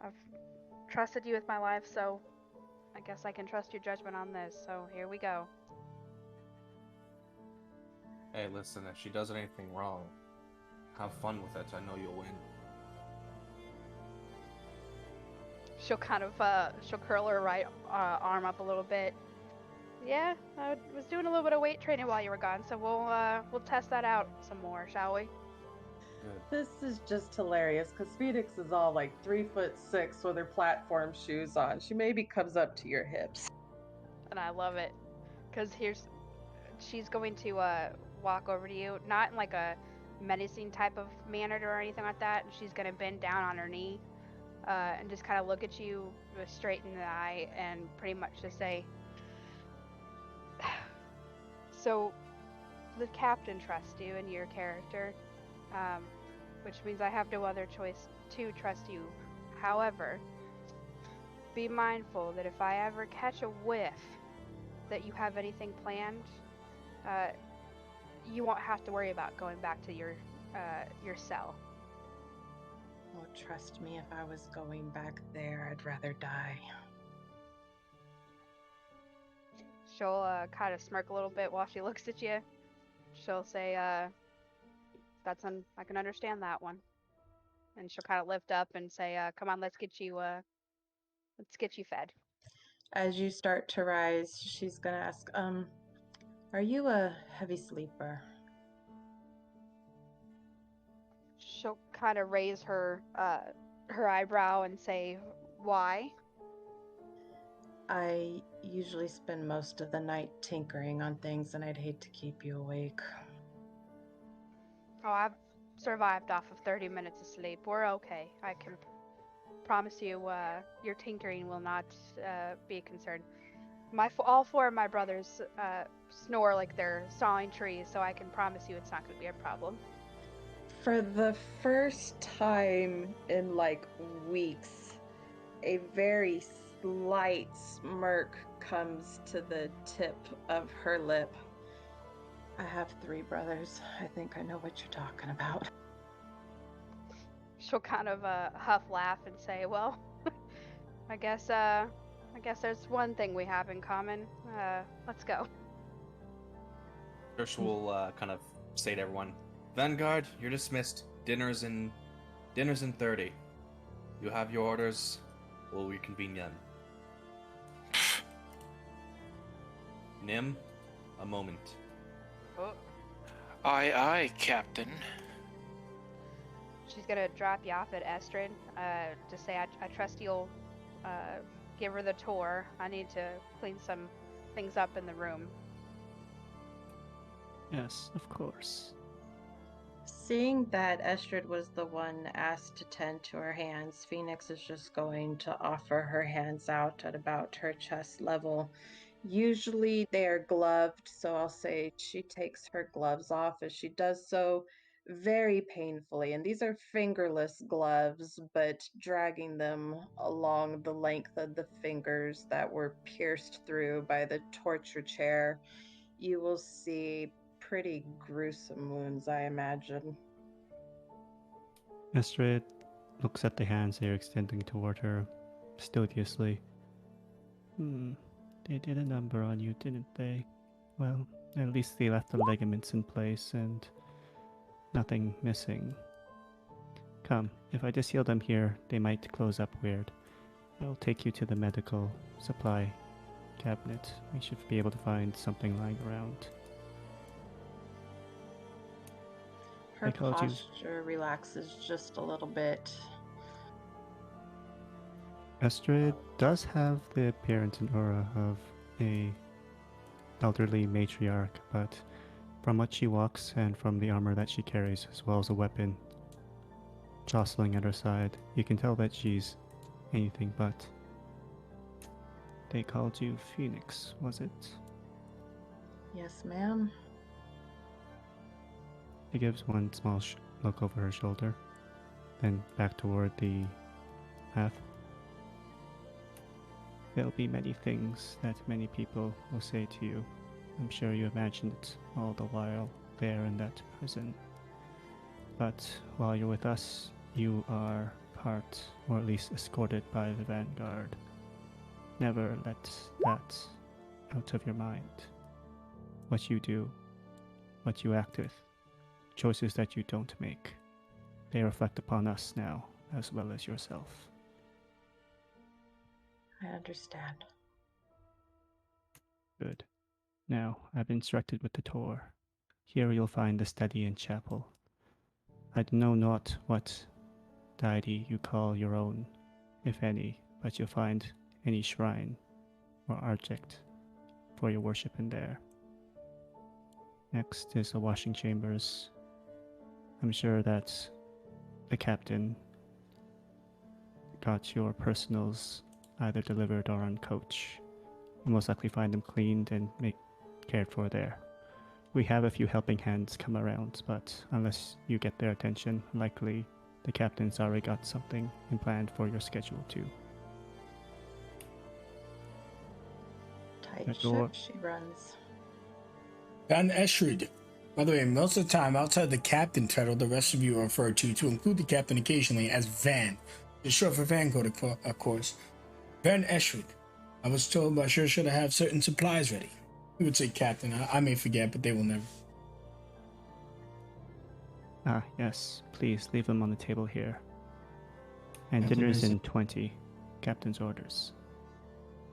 I've trusted you with my life, so I guess I can trust your judgment on this, so here we go. Hey, listen, if she does anything wrong, have fun with it. I know you'll win. She'll kind of, she'll curl her right arm up a little bit. Yeah, I was doing a little bit of weight training while you were gone, so we'll test that out some more, shall we? Good. This is just hilarious because Phoenix is all like 3'6" with her platform shoes on. She maybe comes up to your hips. And I love it, because she's going to walk over to you, not in like a menacing type of manner or anything like that, and she's going to bend down on her knee and just kind of look at you straight in the eye and pretty much just say, so the captain trusts you and your character, which means I have no other choice to trust you. However, be mindful that if I ever catch a whiff that you have anything planned, you won't have to worry about going back to your cell. Oh, trust me, if I was going back there, I'd rather die. She'll kind of smirk a little bit while she looks at you. She'll say, I can understand that one. And she'll kind of lift up and say, come on, let's get you fed. As you start to rise, she's gonna ask, are you a heavy sleeper? She'll kind of raise her eyebrow and say, why? I usually spend most of the night tinkering on things, and I'd hate to keep you awake. Oh, I've survived off of 30 minutes of sleep. We're okay. I can promise you your tinkering will not be a concern. All four of my brothers snore like they're sawing trees, so I can promise you it's not going to be a problem. For the first time in like weeks, a very slight smirk comes to the tip of her lip. I have 3 brothers. I think I know what you're talking about. She'll kind of huff laugh and say, well, I guess there's one thing we have in common. Let's go. Trish will kind of say to everyone, Vanguard, you're dismissed. Dinner's in 30. You have your orders. We'll reconvene then. Nim, a moment. Oh. Aye, aye, Captain. She's gonna drop you off at Estrid to say, I trust you'll give her the tour. I need to clean some things up in the room. Yes, of course. Seeing that Estrid was the one asked to tend to her hands, Phoenix is just going to offer her hands out at about her chest level. Usually they are gloved, so I'll say she takes her gloves off as she does so very painfully. And these are fingerless gloves, but dragging them along the length of the fingers that were pierced through by the torture chair, you will see pretty gruesome wounds, I imagine. Estrid looks at the hands they're extending toward her, studiously. They did a number on you, didn't they? Well, at least they left the ligaments in place and nothing missing. Come, if I just heal them here, they might close up weird. I'll take you to the medical supply cabinet. We should be able to find something lying around. Her posture relaxes just a little bit. Estrid does have the appearance and aura of a elderly matriarch, but from what she walks and from the armor that she carries, as well as a weapon jostling at her side, you can tell that she's anything but. They called you Phoenix, was it? Yes, ma'am. She gives one small look over her shoulder, then back toward the path. There'll be many things that many people will say to you. I'm sure you imagined it all the while there in that prison. But while you're with us, you are part, or at least escorted by the Vanguard. Never let that out of your mind. What you do, what you act with, choices that you don't make, they reflect upon us now, as well as yourself. I understand. Good. Now, I've instructed with the tour. Here you'll find the study and chapel. I know not what deity you call your own, if any, but you'll find any shrine or object for your worship in there. Next is the washing chambers. I'm sure that the captain got your personals either delivered or on coach. You'll most likely find them cleaned and cared for there. We have a few helping hands come around, but unless you get their attention, likely the captain's already got something in plan for your schedule too. Tight The ship door. she runs. Van Eschrid. By the way, most of the time, outside the captain title, the rest of you are referred to include the captain occasionally, as Van. It's short for Vanguard, of course. Van Eschrid. I was told by sure should have certain supplies ready. We would say captain. I may forget, but they will never. Ah, yes. Please leave them on the table here. And Captain dinner is is- in 20. Captain's orders.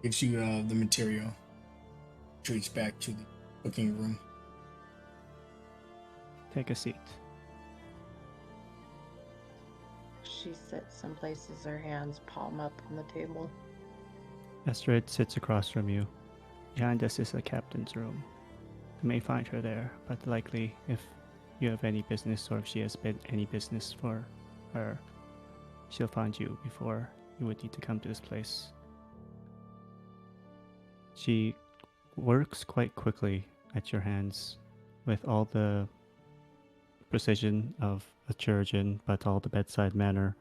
Gives you the material. Retreats back to the cooking room. Take a seat. She sits and places her hands palm up on the table. Astrid sits across from you. Behind us is the captain's room. You may find her there, but likely if you have any business or if she has been any business for her, she'll find you before you would need to come to this place. She works quite quickly at your hands with all the precision of a chirurgeon, but all the bedside manner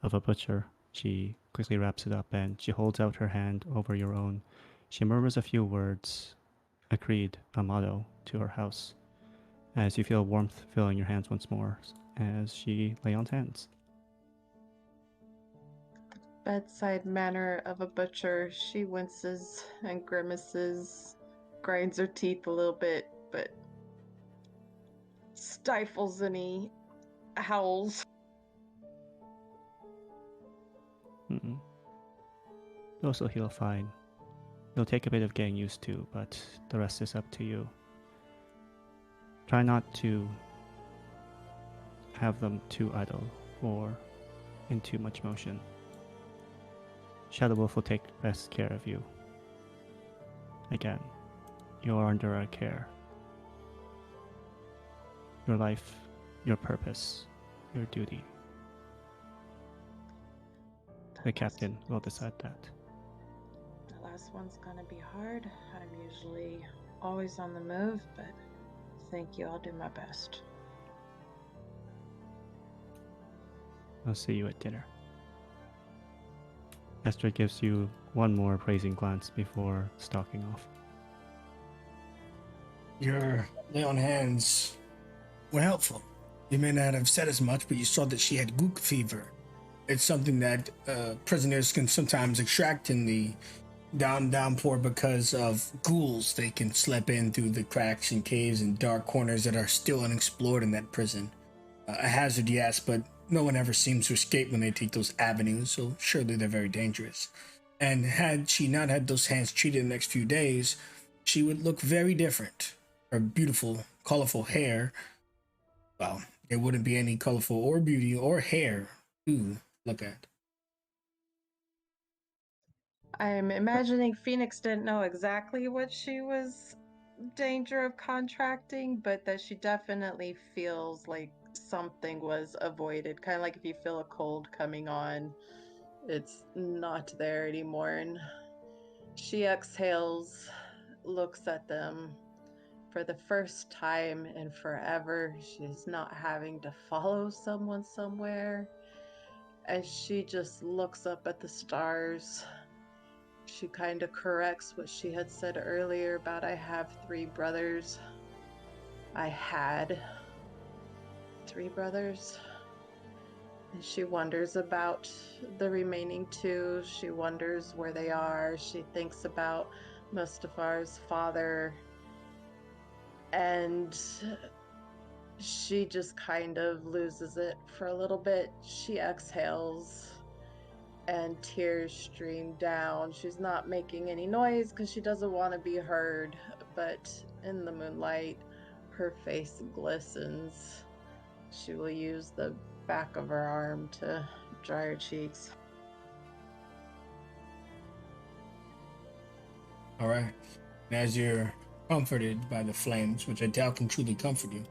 of a butcher. She quickly wraps it up and she holds out her hand over your own. She murmurs a few words, a creed, a motto to her house, as you feel warmth filling your hands once more as she lay on hands. Bedside manner of a butcher. She winces and grimaces, grinds her teeth a little bit, but stifles any howls. Mm-mm. You'll also heal fine. It'll take a bit of getting used to, but the rest is up to you. Try not to have them too idle or in too much motion. Shadow Wolf will take best care of you. Again, you are under our care. Your life, your purpose, your duty. The captain will decide that. The last one's gonna be hard. I'm usually always on the move, but thank you. I'll do my best. I'll see you at dinner. Esther gives you one more praising glance before stalking off. Your lay on hands were helpful. You may not have said as much, but you saw that she had gook fever. It's something that prisoners can sometimes extract in the downpour because of ghouls. They can slip in through the cracks and caves and dark corners that are still unexplored in that prison. A hazard, yes, but no one ever seems to escape when they take those avenues, so surely they're very dangerous. And had she not had those hands treated in the next few days, she would look very different. Her beautiful, colorful hair, well, there wouldn't be any colorful or beauty or hair to look at. I'm imagining Phoenix didn't know exactly what she was danger of contracting, but that she definitely feels like something was avoided. Kind of like if you feel a cold coming on, it's not there anymore. And she exhales, looks at them. For the first time in forever, she's not having to follow someone somewhere. As she just looks up at the stars, she kind of corrects what she had said earlier about I have 3 brothers. I had 3 brothers. And she wonders about the remaining 2. She wonders where they are. She thinks about Mustafar's father. And she just kind of loses it for a little bit. She exhales and tears stream down. She's not making any noise because she doesn't want to be heard, but in the moonlight, her face glistens. She will use the back of her arm to dry her cheeks. All right. And as you're comforted by the flames, which I doubt can truly comfort you,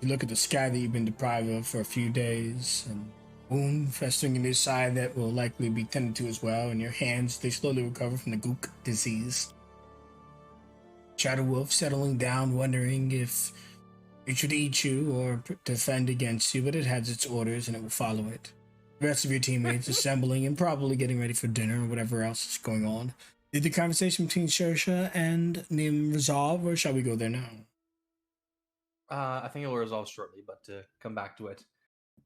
you look at the sky that you've been deprived of for a few days, and wound festering in your side that will likely be tended to as well, and your hands, they slowly recover from the gook disease. Shadow Wolf settling down, wondering if it should eat you or defend against you, but it has its orders and it will follow it. The rest of your teammates assembling and probably getting ready for dinner or whatever else is going on. Did the conversation between Shersha and Nim resolve, or shall we go there now? I think it will resolve shortly, but to come back to it,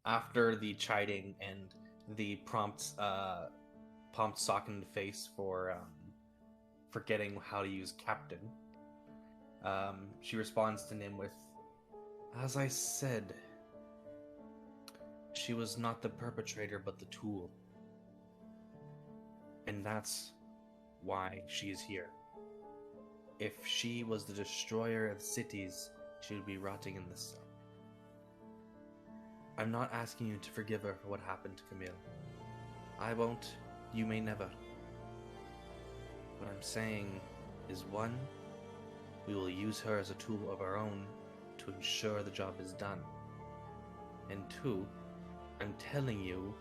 after the chiding and the prompt sock in the face for forgetting how to use captain, she responds to Nim with, "As I said, she was not the perpetrator but the tool. And that's why she is here. If she was the destroyer of cities, she would be rotting in the sun. I'm not asking you to forgive her for what happened to Camille. I won't, you may never. What I'm saying is, one, we will use her as a tool of our own to ensure the job is done. And two, I'm telling you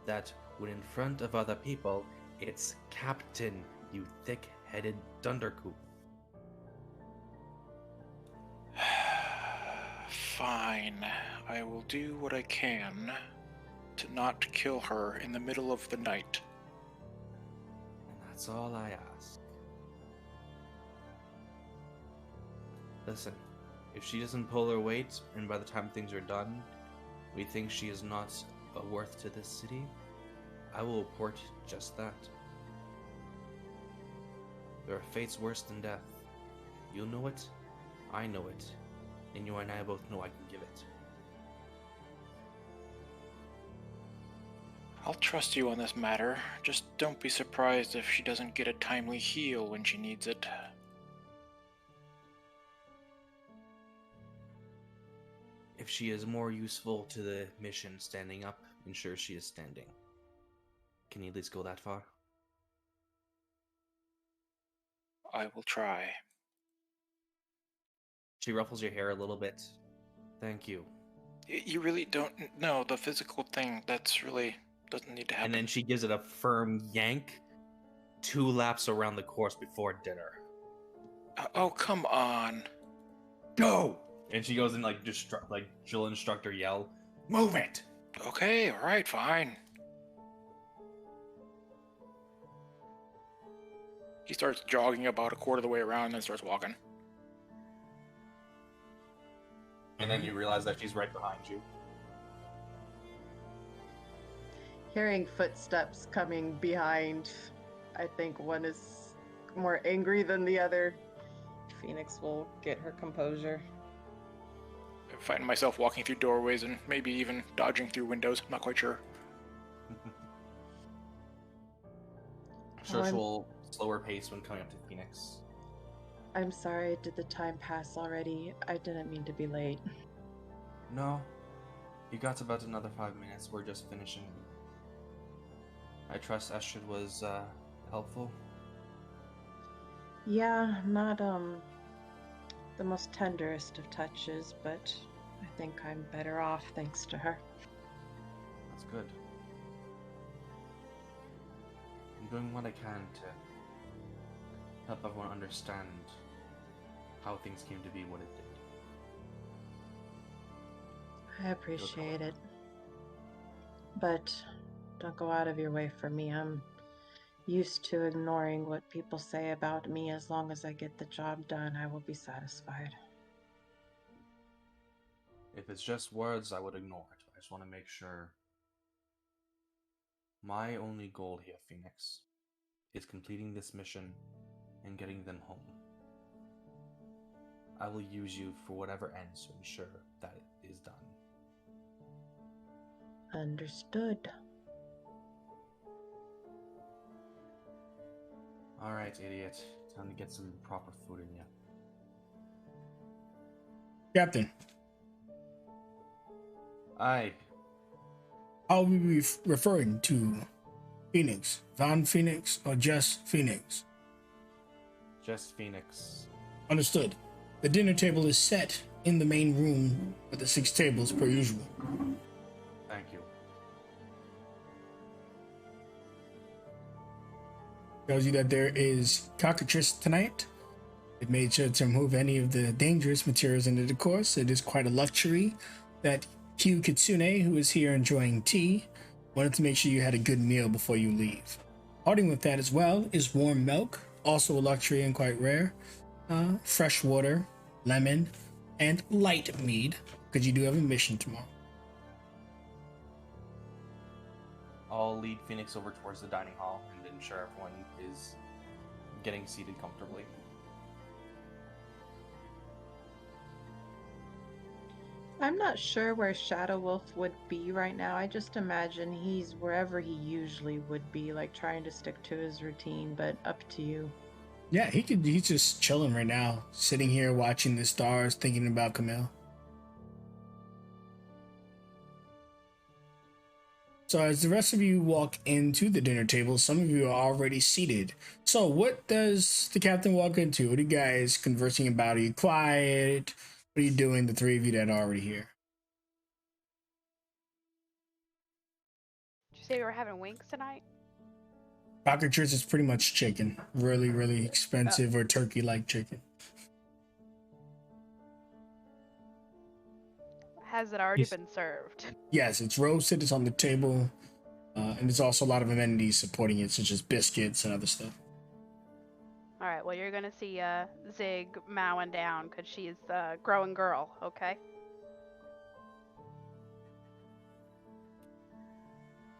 that when in front of other people, it's Captain, you thick-headed dundercoop." Fine. I will do what I can to not kill her in the middle of the night. And that's all I ask. Listen, if she doesn't pull her weight, and by the time things are done, we think she is not a worth to this city, I will report just that. There are fates worse than death. You know it, I know it, and you and I both know I can give it. I'll trust you on this matter. Just don't be surprised if she doesn't get a timely heal when she needs it. If she is more useful to the mission standing up, ensure she is standing. Can you at least go that far? I will try. She ruffles your hair a little bit. Thank you. You really don't know the physical thing. That's really doesn't need to happen. And then she gives it a firm yank. 2 laps around the course before dinner. Oh, come on. Go! And she goes in like drill instructor yell. Move it! Okay, alright, fine. He starts jogging about a quarter of the way around and then starts walking. And then you realize that she's right behind you. Hearing footsteps coming behind, I think one is more angry than the other. Phoenix will get her composure. I find myself walking through doorways and maybe even dodging through windows. I'm not quite sure. Shush will slower pace when coming up to Phoenix. I'm sorry, did the time pass already? I didn't mean to be late. No. You got about another 5 minutes. We're just finishing. I trust Estrid was helpful. Yeah, not the most tenderest of touches, but I think I'm better off thanks to her. That's good. I'm doing what I can to help everyone understand how things came to be what it did. I appreciate it. But don't go out of your way for me. I'm used to ignoring what people say about me. As long as I get the job done, I will be satisfied. If it's just words, I would ignore it. I just want to make sure. My only goal here, Phoenix, is completing this mission and getting them home. I will use you for whatever ends to ensure that it is done. Understood. Alright, idiot. Time to get some proper food in you. Captain, Aye. how will we be referring to Phoenix? Von Phoenix or just Phoenix? Just Phoenix. Understood. The dinner table is set in the main room with the 6 tables per usual. Thank you. Tells you that there is cockatrice tonight. It made sure to remove any of the dangerous materials into the course. It is quite a luxury that Hugh Kitsune, who is here enjoying tea, wanted to make sure you had a good meal before you leave. Parting with that as well is warm milk also a luxury and quite rare. Fresh water, lemon, and light mead, because you do have a mission tomorrow. I'll lead Phoenix over towards the dining hall and ensure everyone is getting seated comfortably. I'm not sure where Shadow Wolf would be right now. I just imagine he's wherever he usually would be, like trying to stick to his routine, but up to you. Yeah, he's just chilling right now, sitting here watching the stars, thinking about Camille. So as the rest of you walk into the dinner table, some of you are already seated. So what does the captain walk into? What are you guys conversing about? Are you quiet? What are you doing, the three of you that are already here? Did you say we were having wings tonight? Cockatrice is pretty much chicken. Really, really expensive or turkey-like chicken. Has it already been served? Yes, it's roasted, it's on the table, and there's also a lot of amenities supporting it, such as biscuits and other stuff. All right, well, you're going to see Zig mowing down because she's a growing girl, okay?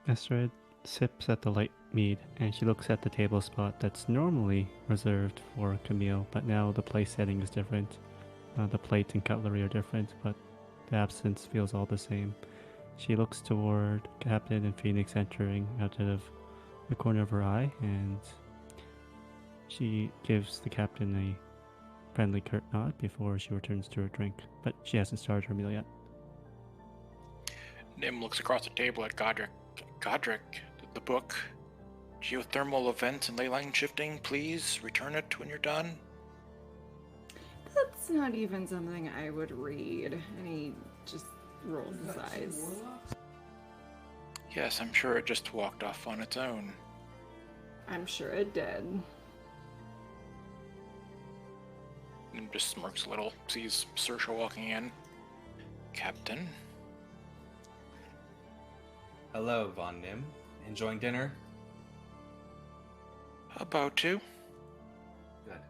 Estrid sips at the light mead, and she looks at the table spot that's normally reserved for Camille, but now the place setting is different. The plate and cutlery are different, but the absence feels all the same. She looks toward Captain and Phoenix entering out of the corner of her eye, and she gives the captain a friendly curt nod before she returns to her drink, but she hasn't started her meal yet. Nim looks across the table at Godric. Godric, the book. Geothermal events and ley line shifting, please return it when you're done. That's not even something I would read. And he just rolls his eyes. Yes, I'm sure it just walked off on its own. I'm sure it did. Nim just smirks a little, sees Saoirse walking in. Captain? Hello, Von Nim. Enjoying dinner? About to. Good.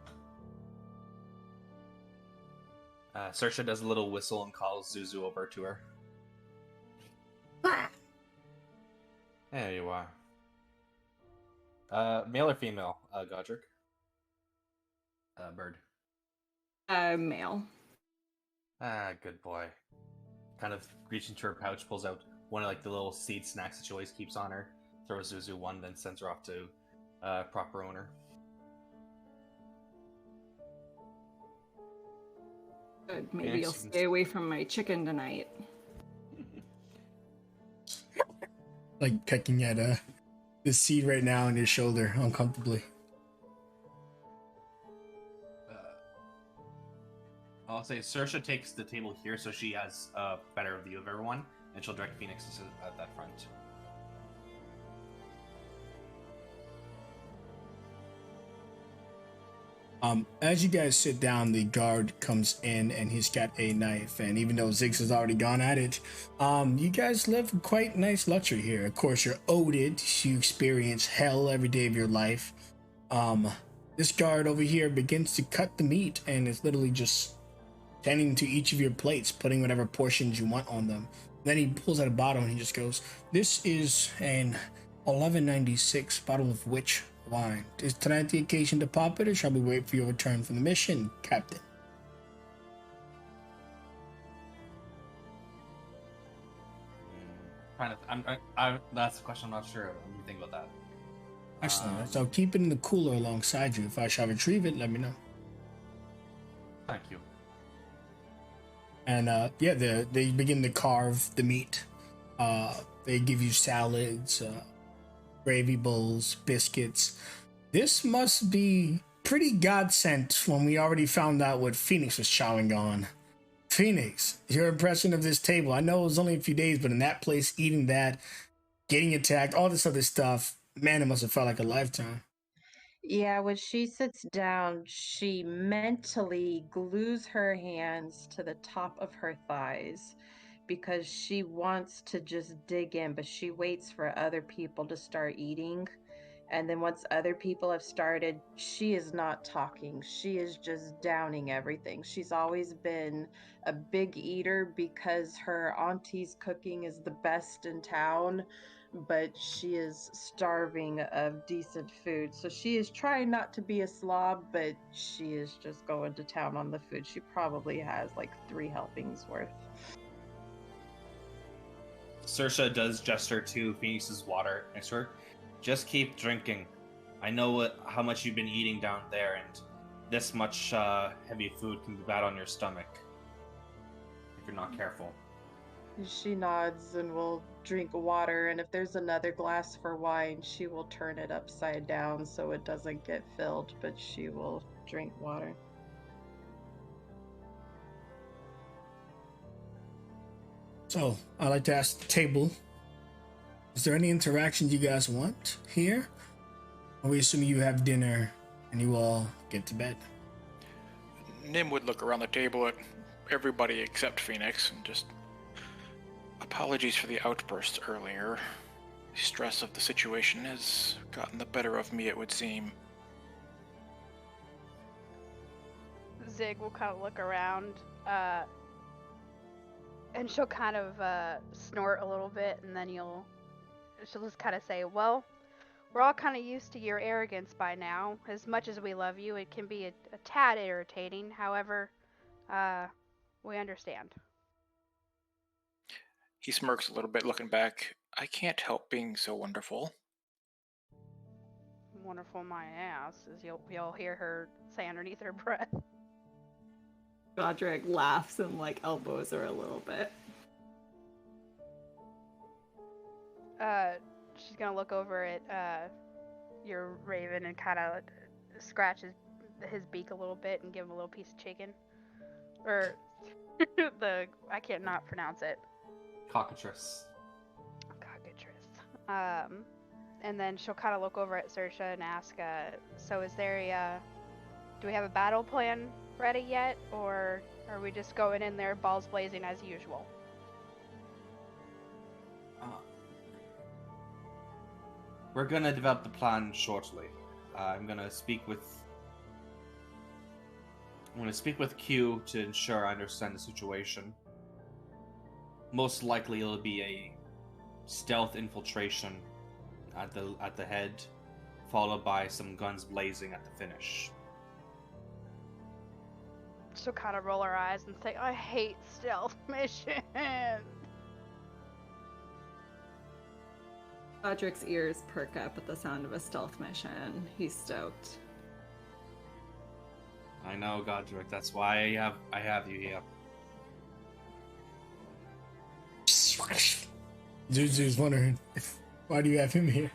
Saoirse does a little whistle and calls Zuzu over to her. There you are. Male or female, Godric? Bird. Male. Ah, good boy. Kind of reaching to her pouch, pulls out one of like the little seed snacks that she always keeps on her, throws Zuzu one, then sends her off to proper owner. Good. Maybe Phoenix, you'll you can stay away from my chicken tonight. Like pecking at the seed right now on his shoulder uncomfortably. I'll say Saoirse takes the table here so she has a better view of everyone, and she'll direct Phoenix at that front. As you guys sit down, the guard comes in and he's got a knife. And even though Ziggs has already gone at it, you guys live quite nice luxury here. Of course, you're odied. You experience hell every day of your life. This guard over here begins to cut the meat and is literally just tending to each of your plates, putting whatever portions you want on them. Then he pulls out a bottle and he just goes, "This is an 1196 bottle of witch wine. Is tonight the occasion to pop it, or shall we wait for your return from the mission, Captain?" That's a question I'm not sure of. Let me think about that. Excellent. So keep it in the cooler alongside you. If I shall retrieve it, let me know. Thank you. And they begin to carve the meat. They give you salads, gravy bowls, biscuits. This must be pretty God sent when we already found out what Phoenix was chowing on. Phoenix, your impression of this table. I know it was only a few days, but in that place, eating that, getting attacked, all this other stuff, man, it must have felt like a lifetime. Yeah, when she sits down, she mentally glues her hands to the top of her thighs because she wants to just dig in, but she waits for other people to start eating And then once other people have started, she is not talking. She is just downing everything. She's always been a big eater because her auntie's cooking is the best in town, but she is starving of decent food. So she is trying not to be a slob, but she is just going to town on the food. She probably has like 3 helpings worth. Saoirse does gesture to Phoenix's water next to her. Just keep drinking. I know how much you've been eating down there, and this much heavy food can be bad on your stomach if you're not careful. She nods and will drink water, and if there's another glass for wine, she will turn it upside down so it doesn't get filled, but she will drink water. So, I'd like to ask the table, is there any interaction you guys want here? Or we assume you have dinner and you all get to bed? Nim would look around the table at everybody except Phoenix and just... Apologies for the outburst earlier. The stress of the situation has gotten the better of me, it would seem. Zig will kind of look around, and she'll kind of snort a little bit, and then she'll just kind of say, well, we're all kind of used to your arrogance by now. As much as we love you, it can be a tad irritating. However, we understand. He smirks a little bit, looking back. I can't help being so wonderful. Wonderful my ass, as you'll hear her say underneath her breath. Godric laughs and like elbows her a little bit. She's gonna look over at your raven and kind of scratch his beak a little bit and give him a little piece of chicken, or I can't not pronounce it. Cockatrice. And then she'll kind of look over at Saoirse and ask, so is there do we have a battle plan ready yet, or are we just going in there balls blazing as usual? We're gonna develop the plan shortly. I'm gonna speak with Q to ensure I understand the situation. Most likely it'll be a stealth infiltration at the head, followed by some guns blazing at the finish. She'll kind of roll her eyes and say, I hate stealth missions. Godric's ears perk up at the sound of a stealth mission. He's stoked. I know, Godric. That's why I have you here. Zuzu's wondering, why do you have him here?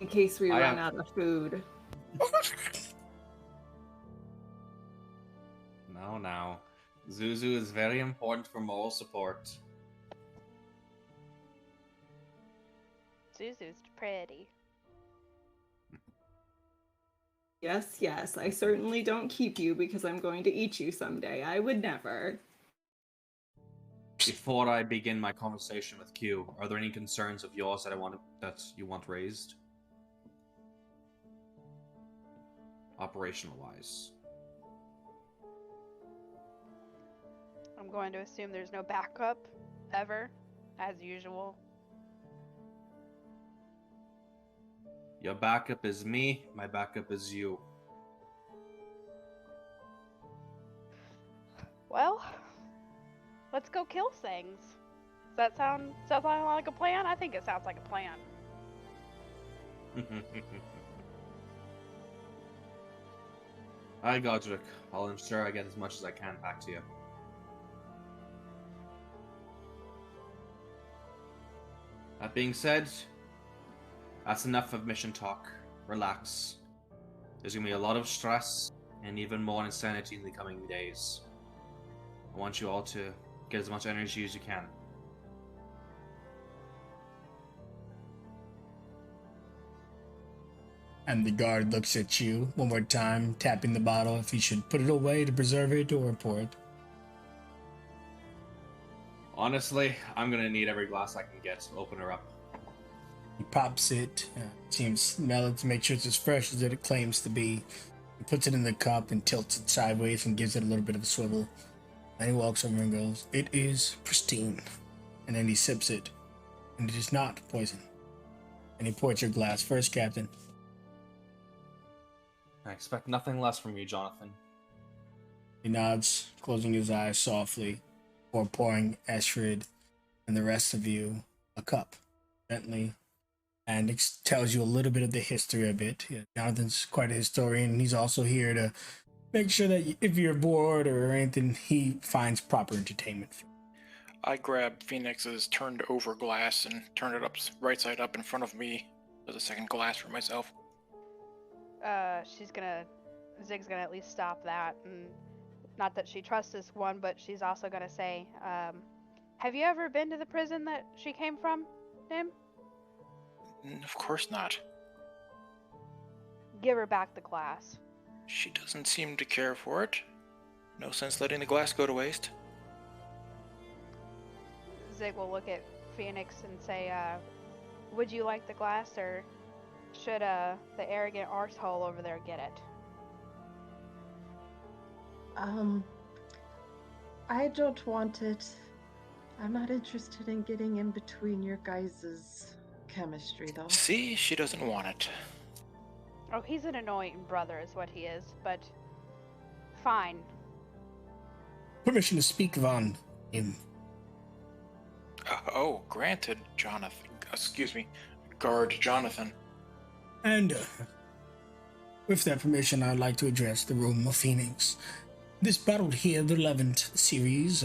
In case we run out of food. No. Zuzu is very important for moral support. Zuzu's pretty. Yes, I certainly don't keep you because I'm going to eat you someday. I would never. Before I begin my conversation with Q, are there any concerns of yours that you want raised? Operational wise. I'm going to assume there's no backup, ever, as usual. Your backup is me, my backup is you. Well, let's go kill things. Does that sound like a plan? I think it sounds like a plan. Hi, Godric. I'll ensure I get as much as I can back to you. That being said, that's enough of mission talk. Relax. There's gonna be a lot of stress and even more insanity in the coming days. I want you all to get as much energy as you can. And the guard looks at you one more time, tapping the bottle if he should put it away to preserve it or pour it. Honestly, I'm gonna need every glass I can get to open her up. He pops it, seems smell it to make sure it's as fresh as it claims to be. He puts it in the cup and tilts it sideways and gives it a little bit of a swivel. Then he walks over and goes, "It is pristine." And then he sips it, and it is not poison. And he pours your glass first, Captain. I expect nothing less from you, Jonathan. He nods, closing his eyes softly, before pouring Ashford and the rest of you a cup, gently, and tells you a little bit of the history of it. Yeah, Jonathan's quite a historian, and he's also here to make sure that if you're bored or anything, he finds proper entertainment for you. I grab Phoenix's turned over glass and turn it up right side up in front of me as a second glass for myself. Zig's gonna at least stop that, and not that she trusts this one, but she's also gonna say, have you ever been to the prison that she came from, Nim? Of course not. Give her back the glass. She doesn't seem to care for it. No sense letting the glass go to waste. Zig will look at Phoenix and say, would you like the glass, or should the arrogant arsehole over there get it? I don't want it. I'm not interested in getting in between your guys' chemistry, though. See, she doesn't want it. Oh, he's an annoying brother is what he is, but fine. Permission to speak, Von. Granted, Jonathan. Excuse me, Guard Jonathan. And with that permission, I'd like to address the room of Phoenix. This bottle here, the 11th series,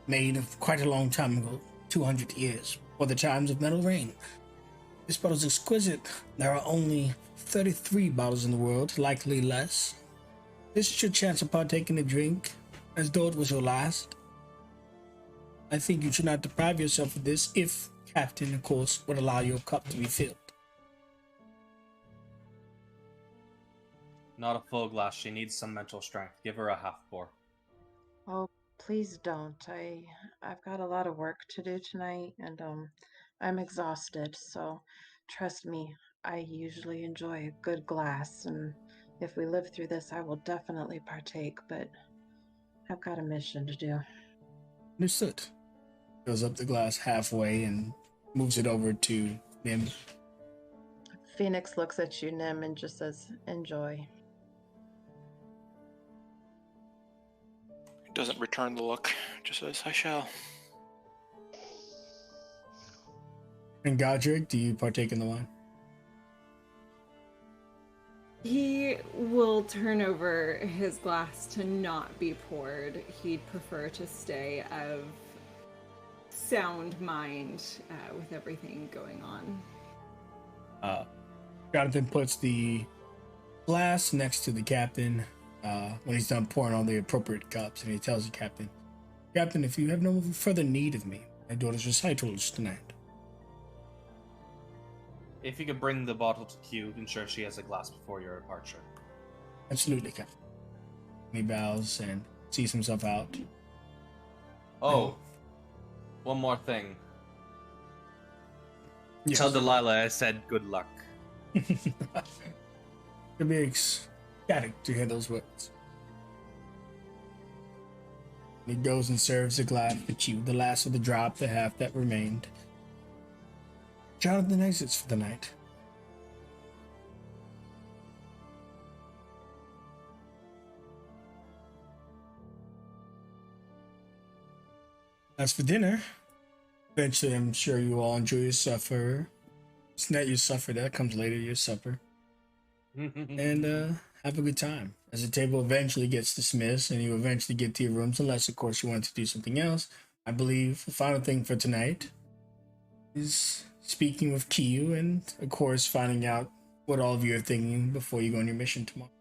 made of quite a long time ago, 200 years, for the times of Metal Rain. This bottle's exquisite. There are only 33 bottles in the world, likely less. This is your chance of partaking a drink, as though it was your last. I think you should not deprive yourself of this if Captain, of course, would allow your cup to be filled. Not a full glass. She needs some mental strength. Give her a half pour. Oh, please don't. I've got a lot of work to do tonight, and I'm exhausted, so trust me, I usually enjoy a good glass, and if we live through this, I will definitely partake, but I've got a mission to do. Understood. Fills up the glass halfway and moves it over to Nim. Phoenix looks at you, Nim, and just says, "Enjoy." Doesn't return the look, just says, "I shall." And Godric, do you partake in the wine? He will turn over his glass to not be poured. He'd prefer to stay of sound mind with everything going on. Jonathan puts the glass next to the captain when he's done pouring all the appropriate cups, and he tells the captain, "Captain, if you have no further need of me, my daughter's recitals tonight." If you could bring the bottle to Q, ensure she has a glass before your departure. Absolutely, Captain. And he bows and sees himself out. Oh, one more thing. Yes. Tell Delilah I said good luck. It'd be ecstatic to hear those words. He goes and serves the glass for Q, the last of the drop, the half that remained. Jonathan exits for the night. As for dinner, eventually I'm sure you all enjoy your supper. It's not your supper, that comes later, your supper. And have a good time. As the table eventually gets dismissed and you eventually get to your rooms, unless of course you want to do something else. I believe the final thing for tonight is speaking with Kiyu and of course finding out what all of you are thinking before you go on your mission tomorrow.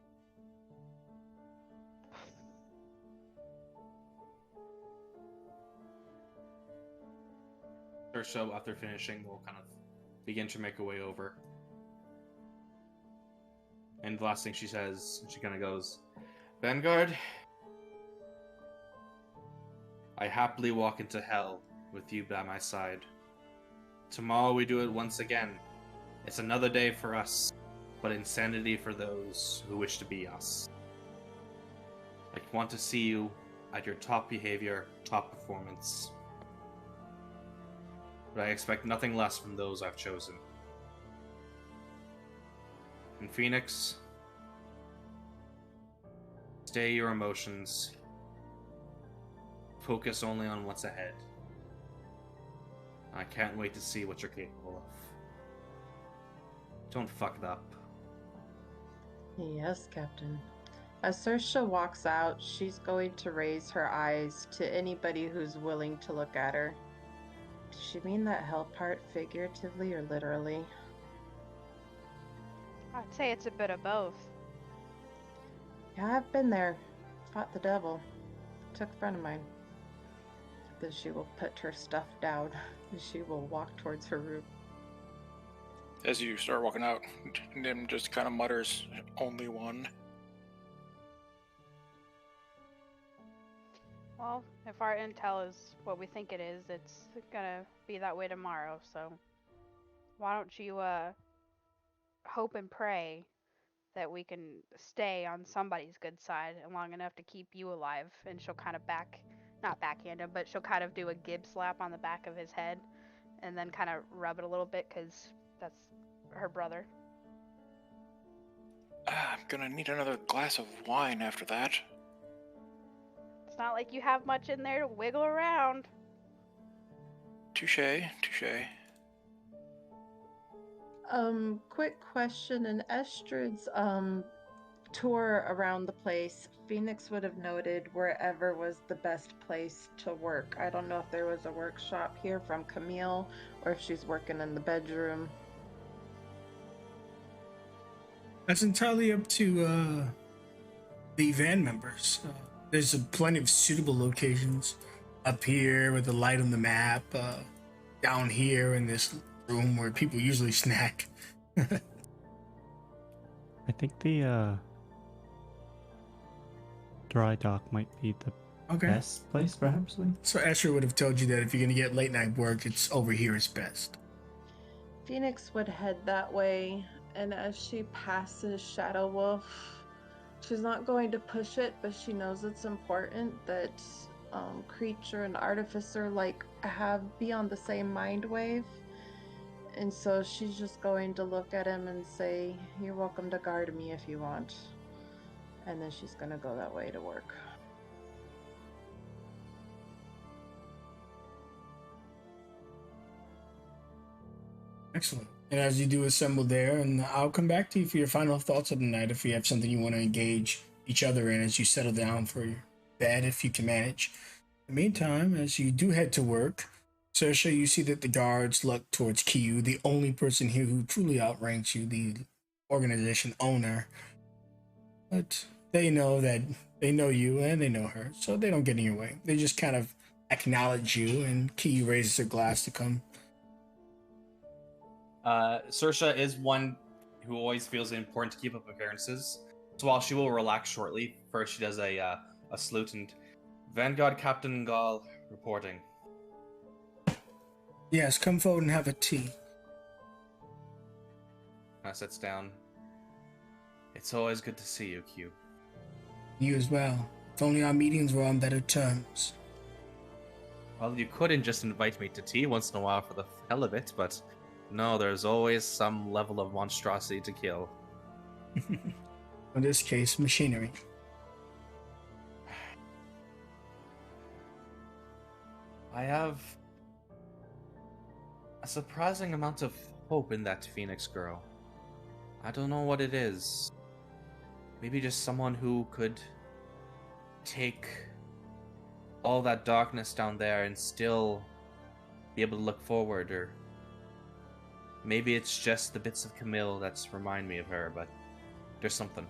Or so after finishing, we'll kind of begin to make our way over. And the last thing she says, she kind of goes, "Vanguard, I happily walk into hell with you by my side. Tomorrow we do it once again, It's another day for us, but insanity for those who wish to be us. I want to see you at your top behavior, top performance. But I expect nothing less from those I've chosen. In Phoenix, stay your emotions. Focus only on what's ahead. I can't wait to see what you're capable of. Don't fuck it up. Yes, Captain. As Saoirse walks out, she's going to raise her eyes to anybody who's willing to look at her. Does she mean that hell part figuratively or literally? I'd say it's a bit of both. Yeah, I've been there. Fought the devil. Took a friend of mine. Then she will put her stuff down. And she will walk towards her room. As you start walking out, Nim just kind of mutters, "Only one." Well, if our intel is what we think it is, it's gonna be that way tomorrow, so why don't you hope and pray that we can stay on somebody's good side long enough to keep you alive. And she'll kind of not backhand him, but she'll kind of do a gib slap on the back of his head and then kind of rub it a little bit because that's her brother. I'm gonna need another glass of wine after that. It's not like you have much in there to wiggle around. Touche, touche. Quick question. In Estrid's tour around the place, Phoenix would have noted wherever was the best place to work. I don't know if there was a workshop here from Camille or if she's working in the bedroom. That's entirely up to the van members. There's plenty of suitable locations up here with the light on the map, down here in this room where people usually snack. I think the dry dock might be the Okay. best place, perhaps. So Asher would have told you that if you're gonna get late night work, it's over here is best. Phoenix would head that way, and as she passes Shadow Wolf, she's not going to push it, but she knows it's important that creature and artificer be on the same mind wave. And so she's just going to look at him and say, "You're welcome to guard me if you want." And then she's gonna go that way to work. Excellent. And as you do assemble there, and I'll come back to you for your final thoughts of the night if you have something you want to engage each other in as you settle down for your bed, if you can manage. In the meantime, as you do head to work, Saoirse, you see that the guards look towards Kiyu, the only person here who truly outranks you, the organization owner. But they know you and they know her, so they don't get in your way. They just kind of acknowledge you, and Kiyu raises her glass to come. Saoirse is one who always feels it important to keep up appearances. So while she will relax shortly, first she does a salute and Vanguard Captain Gall reporting. Yes, come forward and have a tea. Sits down. It's always good to see you, Q. You as well. If only our meetings were on better terms. Well, you couldn't just invite me to tea once in a while for the hell of it, but no, there's always some level of monstrosity to kill. In this case, machinery. I have a surprising amount of hope in that Phoenix girl. I don't know what it is. Maybe just someone who could take all that darkness down there and still be able to look forward, or maybe it's just the bits of Camille that remind me of her, but there's something.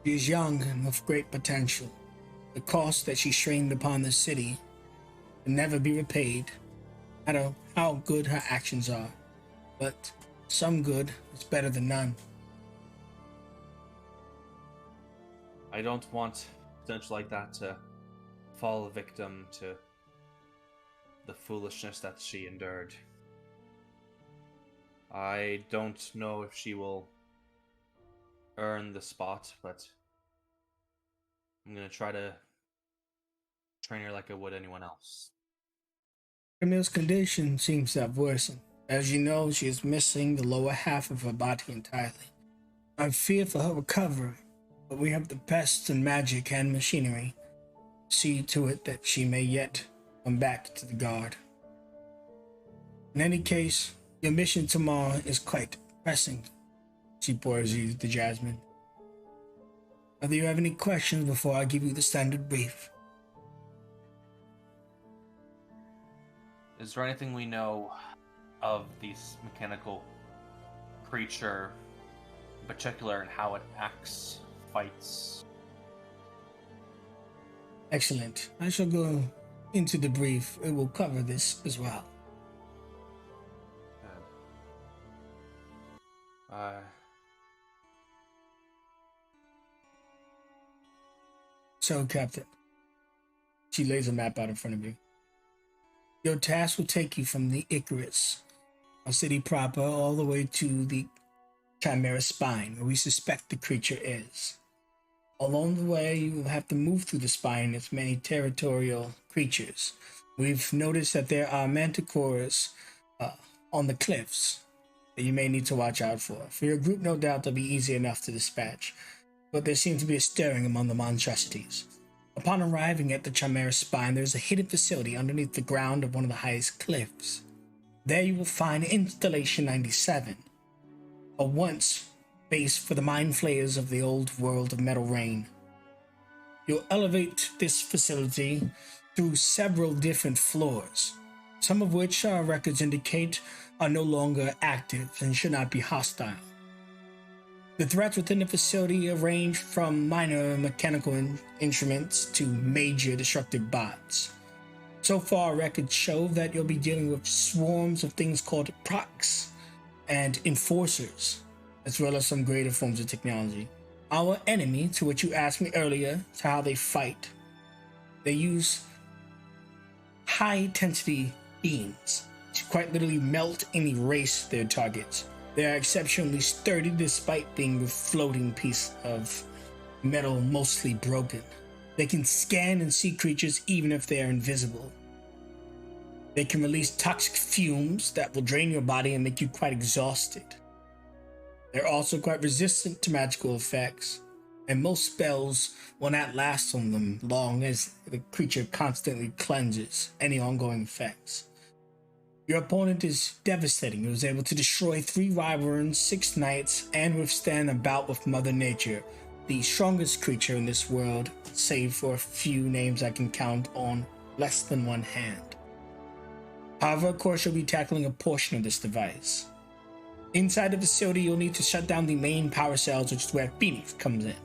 She is young and of great potential. The cost that she strained upon the city can never be repaid, no matter how good her actions are. But some good is better than none. I don't want potential like that to fall victim to the foolishness that she endured. I don't know if she will earn the spot, but I'm gonna try to train her like I would anyone else. Camille's condition seems to have worsened. As you know, she is missing the lower half of her body entirely. I fear for her recovery, but we have the best in magic and machinery. See to it that she may yet come back to the guard. In any case, your mission tomorrow is quite pressing. She pours you the jasmine. Whether you have any questions before I give you the standard brief. Is there anything we know of this mechanical creature in particular and how it acts, fights? Excellent. I shall go into the brief. It will cover this as well. So, Captain, she lays a map out in front of you. Your task will take you from the Ikarus, a city proper, all the way to the Chimera Spine, where we suspect the creature is. Along the way, you will have to move through the spine as many territorial creatures. We've noticed that there are manticores on the cliffs that you may need to watch out for. For your group, no doubt they'll be easy enough to dispatch, but there seems to be a stirring among the monstrosities. Upon arriving at the Chimera Spine, there is a hidden facility underneath the ground of one of the highest cliffs. There you will find Installation 97, a once base for the mind flayers of the old world of Metal Rain. You'll elevate this facility through several different floors, some of which our records indicate are no longer active and should not be hostile. The threats within the facility range from minor mechanical instruments to major destructive bots. So far, records show that you'll be dealing with swarms of things called procs and enforcers, as well as some greater forms of technology. Our enemy, to which you asked me earlier, to how they fight, they use high-intensity beams to quite literally melt and erase their targets. They are exceptionally sturdy despite being a floating piece of metal mostly broken. They can scan and see creatures even if they are invisible. They can release toxic fumes that will drain your body and make you quite exhausted. They're also quite resistant to magical effects, and most spells will not last on them long as the creature constantly cleanses any ongoing effects. Your opponent is devastating. He was able to destroy 3 wyverns, 6 knights, and withstand a bout with Mother Nature, the strongest creature in this world, save for a few names I can count on less than one hand. However, of course, you'll be tackling a portion of this device. Inside the facility, you'll need to shut down the main power cells, which is where Phoenix comes in.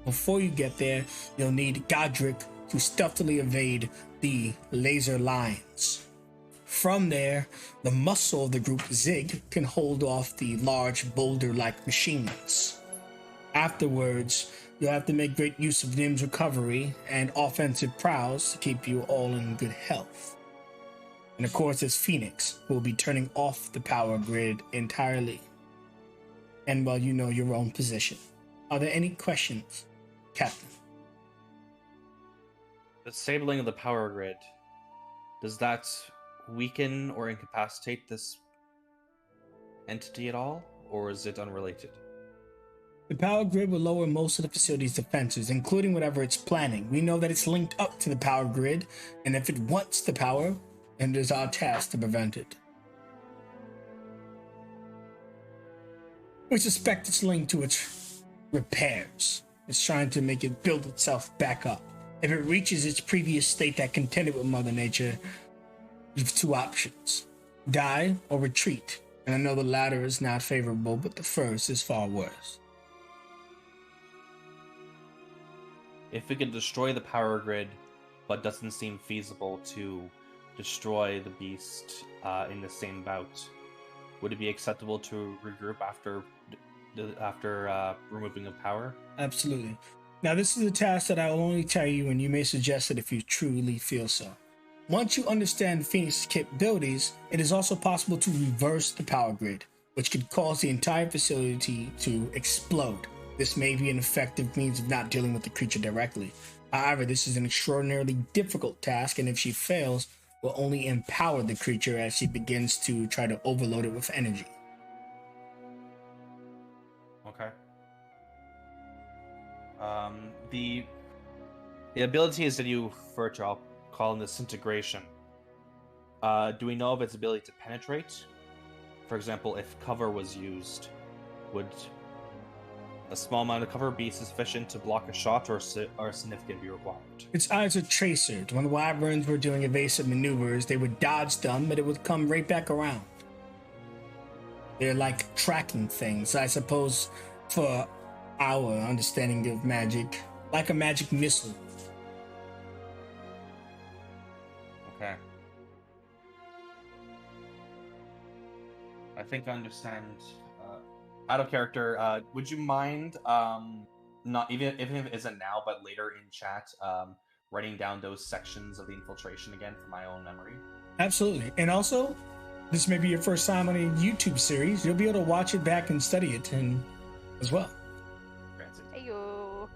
Before you get there, you'll need Godric to stealthily evade the laser lines. From there, the muscle of the group Zig can hold off the large boulder-like machines. Afterwards, you'll have to make great use of Nim's recovery and offensive prowess to keep you all in good health. And of course, there's Phoenix, who will be turning off the power grid entirely. And well, you know your own position. Are there any questions, Captain? Disabling of the power grid, does that weaken or incapacitate this entity at all, or is it unrelated? The power grid will lower most of the facility's defenses, including whatever it's planning. We know that it's linked up to the power grid, and if it wants the power, then it is our task to prevent it. We suspect it's linked to its repairs. It's trying to make it build itself back up. If it reaches its previous state that contended with Mother Nature, you have 2 options: die or retreat. And I know the latter is not favorable, but the first is far worse. If we can destroy the power grid, but doesn't seem feasible to destroy the beast in the same bout, would it be acceptable to regroup after removing the power? Absolutely. Now, this is a task that I will only tell you, and you may suggest it if you truly feel so. Once you understand Phoenix's capabilities, it is also possible to reverse the power grid. which could cause the entire facility to explode. This may be an effective means of not dealing with the creature directly. However, this is an extraordinarily difficult task, and if she fails, will only empower the creature as she begins to try to overload it with energy. Okay. The ability is that you refer to, I'll call it disintegration. Do we know of its ability to penetrate? For example, if cover was used, would a small amount of cover be sufficient to block a shot, or significant be required? Its eyes are tracered. When the wyverns were doing evasive maneuvers, they would dodge them, but it would come right back around. They're like tracking things, I suppose, for our understanding of magic, like a magic missile. Okay. I think I understand. Out of character, would you mind, not even if it isn't now, but later in chat, writing down those sections of the infiltration again for my own memory? Absolutely. And also, this may be your first time on a YouTube series. You'll be able to watch it back and study it and as well. Granted. Heyo.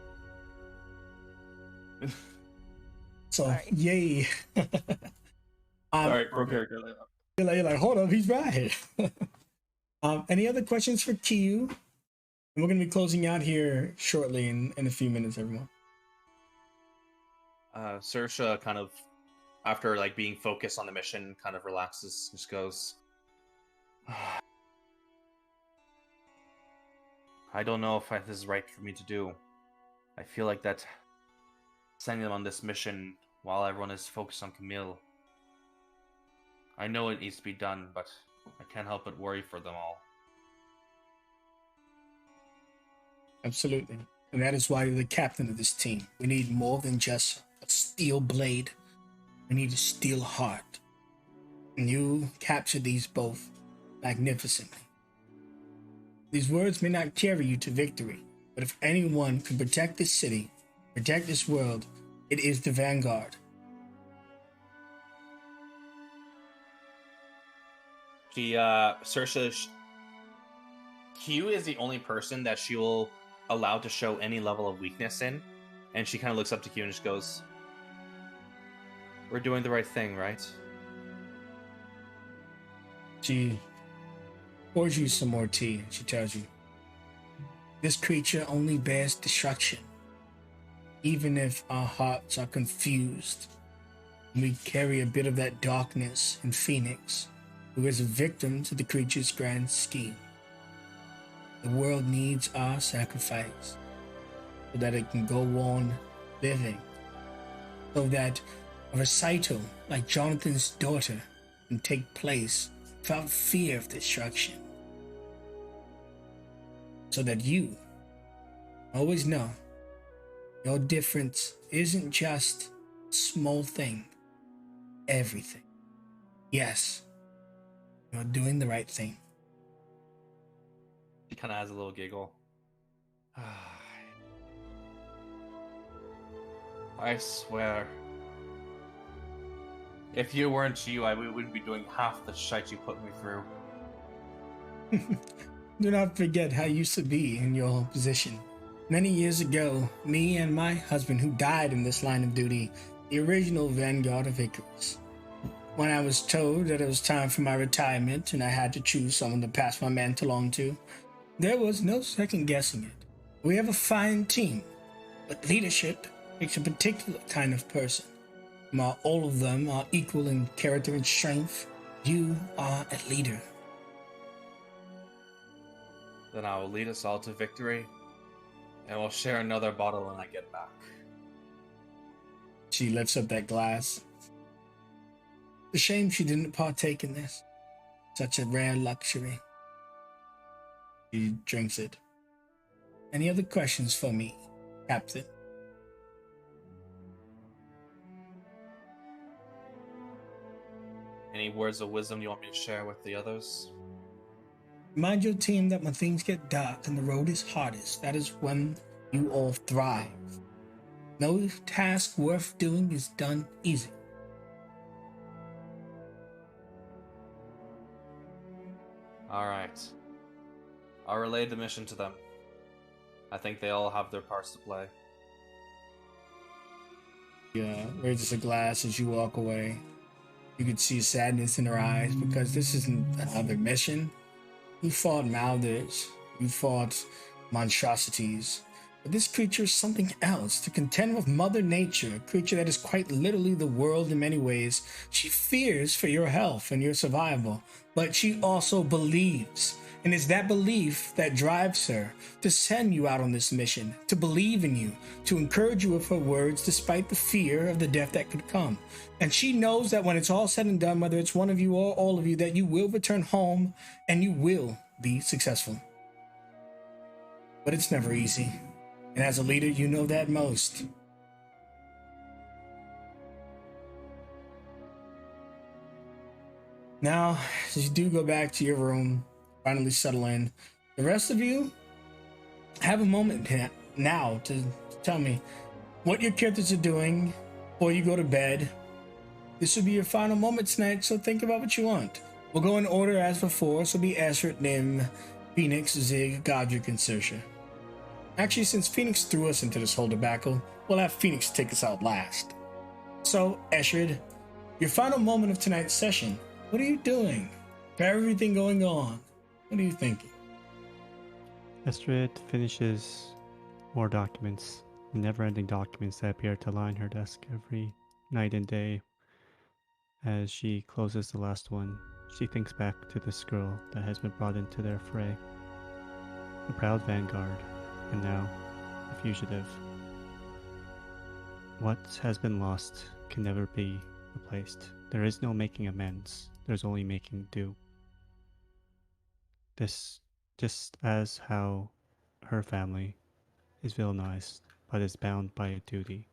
So, Sorry. yay. Sorry, pro character. You're like, hold up, he's right. Any other questions for Kiyu? And we're going to be closing out here shortly in a few minutes, everyone. Saoirse kind of, after like being focused on the mission, kind of relaxes, just goes, I don't know if this is right for me to do. I feel like that sending them on this mission while everyone is focused on Camille. I know it needs to be done, but I can't help but worry for them all. Absolutely. And that is why you're the captain of this team. We need more than just a steel blade. We need a steel heart. And you captured these both magnificently. These words may not carry you to victory, but if anyone can protect this city, protect this world, it is the Vanguard. Saoirse, Q is the only person that she will allow to show any level of weakness in, and she kind of looks up to Q and just goes, we're doing the right thing, right? She pours you some more tea, and she tells you, this creature only bears destruction. Even if our hearts are confused, we carry a bit of that darkness in Phoenix, who is a victim to the creature's grand scheme. The world needs our sacrifice so that it can go on living, so that a recital like Jonathan's daughter can take place without fear of destruction, so that you always know your difference isn't just a small thing, everything. Yes, you're doing the right thing. She kind of has a little giggle. I swear, if you weren't you, we wouldn't be doing half the shite you put me through. Do not forget how you used to be in your position. Many years ago, me and my husband, who died in this line of duty, the original Vanguard of Ikarus. When I was told that it was time for my retirement and I had to choose someone to pass my mantle on to, there was no second guessing it. We have a fine team, but leadership takes a particular kind of person. While all of them are equal in character and strength, you are a leader. Then I will lead us all to victory, and we'll share another bottle when I get back. She lifts up that glass. It's a shame she didn't partake in this. Such a rare luxury. She drinks it. Any other questions for me, Captain? Any words of wisdom you want me to share with the others? Remind your team that when things get dark and the road is hardest, that is when you all thrive. No task worth doing is done easy. Alright. I'll relay the mission to them. I think they all have their parts to play. Yeah, raises a glass as you walk away. You can see sadness in her eyes because this isn't another mission. You fought Malders, you fought monstrosities, but this creature is something else. To contend with Mother Nature, a creature that is quite literally the world in many ways, she fears for your health and your survival, but she also believes. And it's that belief that drives her to send you out on this mission, to believe in you, to encourage you with her words despite the fear of the death that could come. And she knows that when it's all said and done, whether it's one of you or all of you, that you will return home and you will be successful. But it's never easy. And as a leader, you know that most. Now, as you do go back to your room, finally settle in, the rest of you have a moment now to tell me what your characters are doing before you go to bed. This will be your final moment tonight, so think about what you want. We'll go in order as before, so be Ashert, Nim, Phoenix, Zig, Godric, and Sersha. Actually, since Phoenix threw us into this whole debacle, we'll have Phoenix take us out last. So, Ashert, your final moment of tonight's session, what are you doing? For everything going on, what are you thinking? Estrid finishes more documents, never-ending documents that appear to line her desk every night and day. As she closes the last one, she thinks back to this girl that has been brought into their fray. The proud Vanguard, and now a fugitive. What has been lost can never be replaced. There is no making amends, there's only making do. This just as how her family is villainized, but is bound by a duty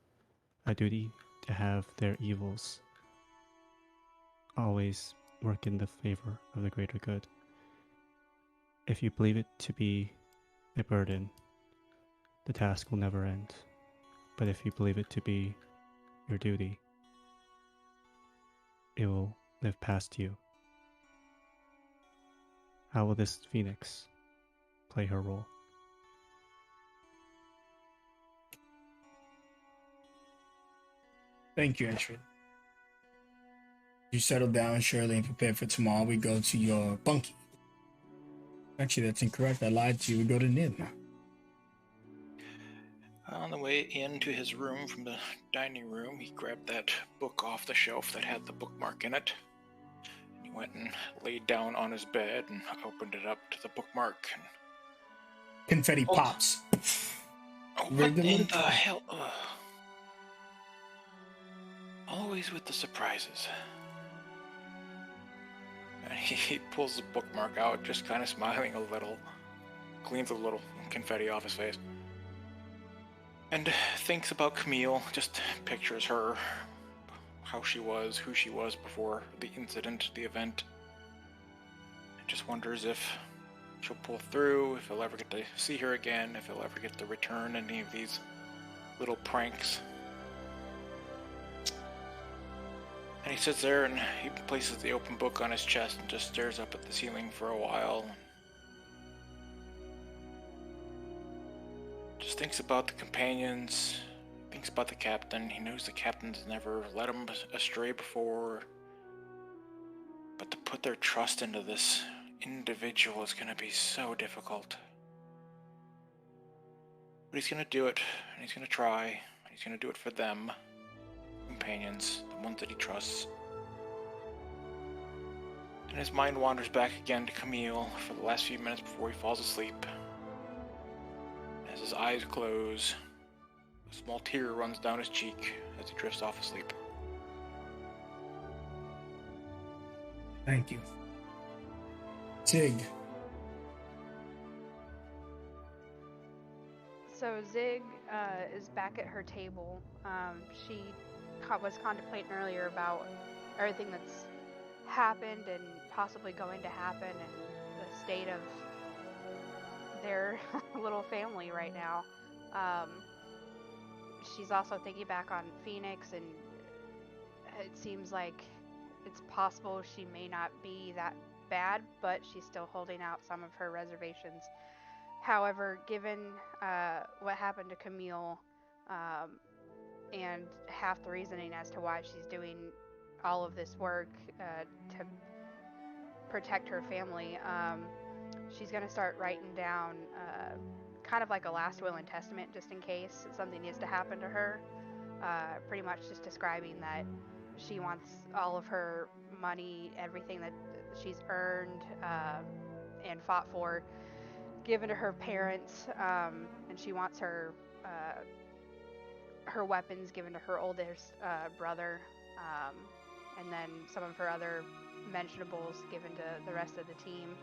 to have their evils always work in the favor of the greater good. If you believe it to be a burden, the task will never end. But if you believe it to be your duty, it will live past you. How will this Phoenix play her role? Thank you, Ashford. You settle down, Shirley, and prepare for tomorrow. We go to your bunkie. Actually, that's incorrect. I lied to you. We go to Nim. On the way into his room from the dining room, he grabbed that book off the shelf that had the bookmark in it. He went and laid down on his bed and opened it up to the bookmark. And Confetti pops. what in the hell? Always with the surprises. And he pulls the bookmark out, just kind of smiling a little, cleans a little confetti off his face, and thinks about Camille, just pictures her, how she was, who she was before the incident, the event. And just wonders if she'll pull through, if he'll ever get to see her again, if he'll ever get to return any of these little pranks. And he sits there and he places the open book on his chest and just stares up at the ceiling for a while. Just thinks about the companions, thinks about the captain. He knows the captain's never led him astray before. But to put their trust into this individual is going to be so difficult. But he's going to do it, and he's going to try, and he's going to do it for them. Companions, the ones that he trusts. And his mind wanders back again to Camille for the last few minutes before he falls asleep. As his eyes close, a small tear runs down his cheek as he drifts off asleep. Thank you. Zig. So Zig is back at her table. She was contemplating earlier about everything that's happened and possibly going to happen and the state of their little family right now. She's also thinking back on Phoenix, and it seems like it's possible she may not be that bad, but she's still holding out some of her reservations. However, given what happened to Camille, and half the reasoning as to why she's doing all of this work to protect her family, she's going to start writing down kind of like a last will and testament just in case something is to happen to her. Pretty much just describing that she wants all of her money, everything that she's earned and fought for, given to her parents, and she wants her weapons given to her oldest brother, and then some of her other mentionables given to the rest of the team,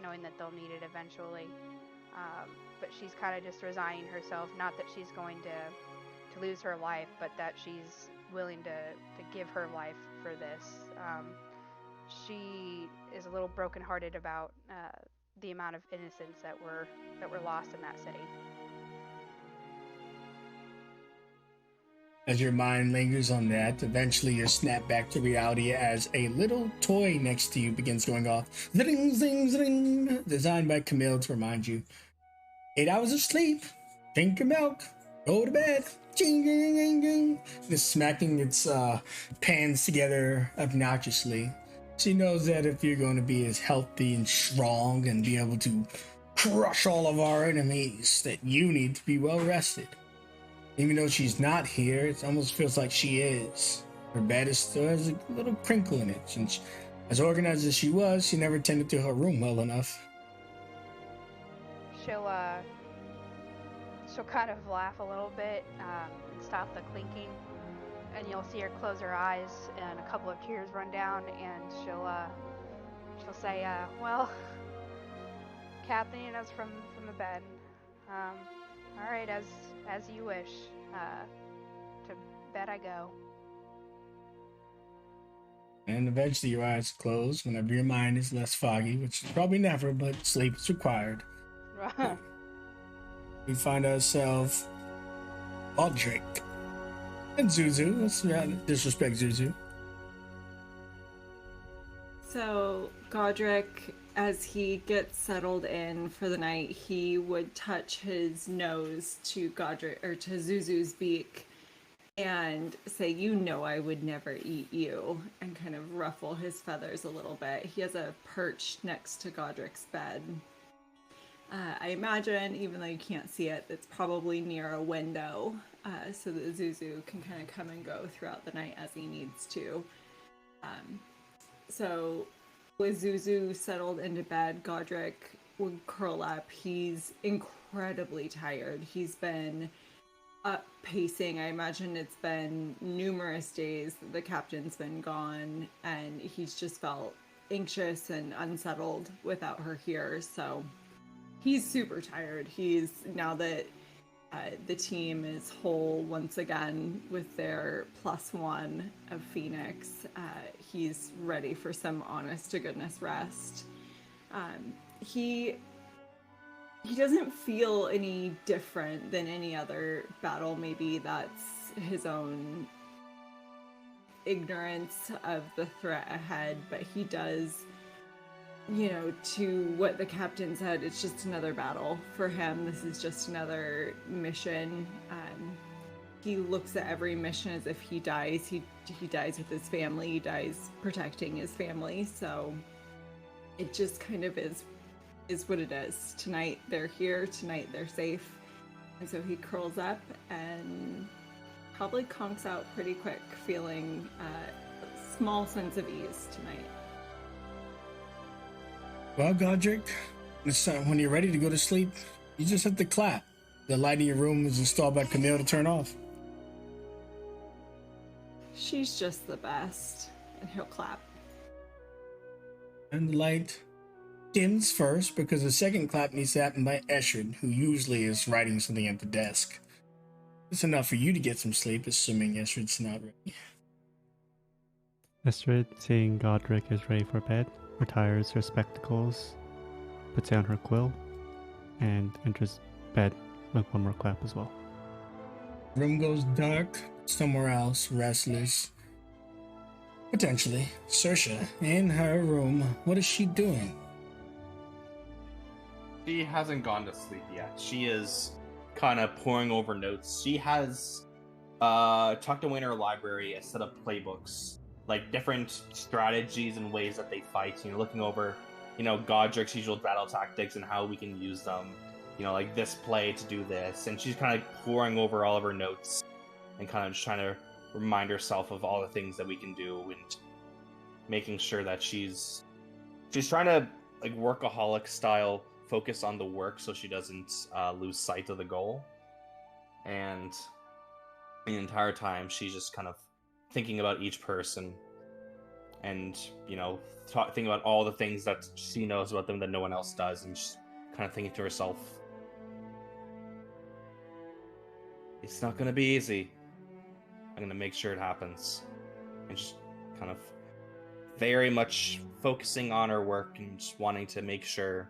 knowing that they'll need it eventually. But she's kind of just resigning herself, not that she's going to lose her life, but that she's willing to give her life for this. She is a little brokenhearted about the amount of innocents that were lost in that city. As your mind lingers on that, eventually you're snapped back to reality as a little toy next to you begins going off. Zing, zing, zing. Designed by Camille to remind you. 8 hours of sleep. Drink your milk. Go to bed. Ching, ding, ding, ding. Just smacking its pans together obnoxiously. She knows that if you're going to be as healthy and strong and be able to crush all of our enemies, that you need to be well rested. Even though she's not here, it almost feels like she is. Her bed still has a little crinkle in it. Since as organized as she was, she never tended to her room well enough. She'll kind of laugh a little bit and stop the clinking, and you'll see her close her eyes and a couple of tears run down, and she'll say, well, Kathleen is from the bed. All right, as you wish. To bed I go. And eventually your eyes close whenever your mind is less foggy, which is probably never, but sleep is required. We find ourselves Aldrich and Zuzu. Let's not disrespect Zuzu. So Godric, as he gets settled in for the night, he would touch his nose to Godric or to Zuzu's beak and say, "You know I would never eat you," and kind of ruffle his feathers a little bit. He has a perch next to Godric's bed. I imagine, even though you can't see it, it's probably near a window, so that Zuzu can kind of come and go throughout the night as he needs to. So with Zuzu settled into bed, Godric would curl up. He's incredibly tired. He's been up pacing. I imagine it's been numerous days that the captain's been gone, and he's just felt anxious and unsettled without her here. So he's super tired. He's, now that the team is whole once again with their +1 of Phoenix, he's ready for some honest to goodness rest. He doesn't feel any different than any other battle. Maybe that's his own ignorance of the threat ahead, but he does, you know, to what the captain said, it's just another battle for him. This is just another mission. He looks at every mission as if he dies. He dies with his family. He dies protecting his family. So it just kind of is what it is. Tonight they're here. Tonight they're safe. And so he curls up and probably conks out pretty quick, feeling a small sense of ease tonight. Well, Godric, when you're ready to go to sleep, you just have to clap. The light in your room is installed by Camille to turn off. She's just the best. And he'll clap. And the light dims first because the second clap needs to happen by Eshard, who usually is writing something at the desk. It's enough for you to get some sleep, assuming Eshard's not ready. Estrid, seeing Godric is ready for bed, retires her spectacles, puts down her quill, and enters bed with one more clap as well. Room goes dark, somewhere else, restless. Potentially. Saoirse, in her room, what is she doing? She hasn't gone to sleep yet. She is kind of poring over notes. She has tucked away in her library a set of playbooks, like different strategies and ways that they fight. Looking over, Godric's usual battle tactics and how we can use them. Like this play to do this, and she's kind of poring over all of her notes and kind of just trying to remind herself of all the things that we can do and making sure that she's trying to like workaholic style focus on the work so she doesn't lose sight of the goal. And the entire time she's just kind of thinking about each person and thinking about all the things that she knows about them that no one else does, and she's kind of thinking to herself, it's not going to be easy. I'm going to make sure it happens. And just kind of very much focusing on her work and just wanting to make sure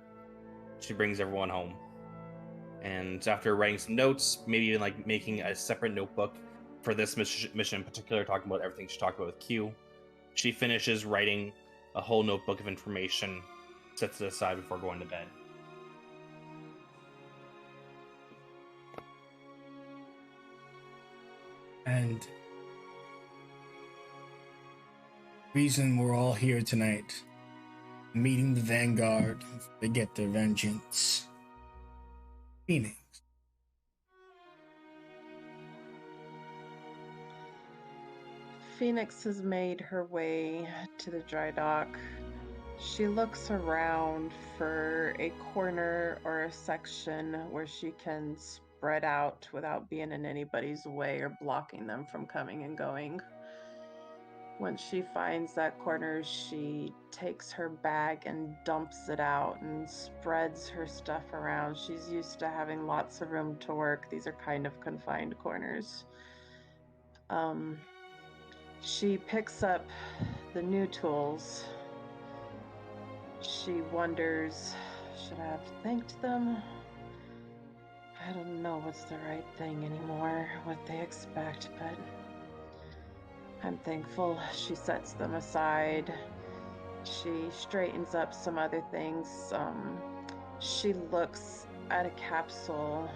she brings everyone home. And after writing some notes, maybe even like making a separate notebook for this mission in particular, talking about everything she talked about with Q, she finishes writing a whole notebook of information, sets it aside before going to bed. And reason we're all here tonight, meeting the Vanguard to get their vengeance. Phoenix. Phoenix has made her way to the dry dock. She looks around for a corner or a section where she can spread out without being in anybody's way or blocking them from coming and going. Once she finds that corner, she takes her bag and dumps it out and spreads her stuff around. She's used to having lots of room to work. These are kind of confined corners. She picks up the new tools. She wonders, should I have thanked them? I don't know what's the right thing anymore, what they expect, but I'm thankful. She sets them aside. She straightens up some other things. She looks at a capsule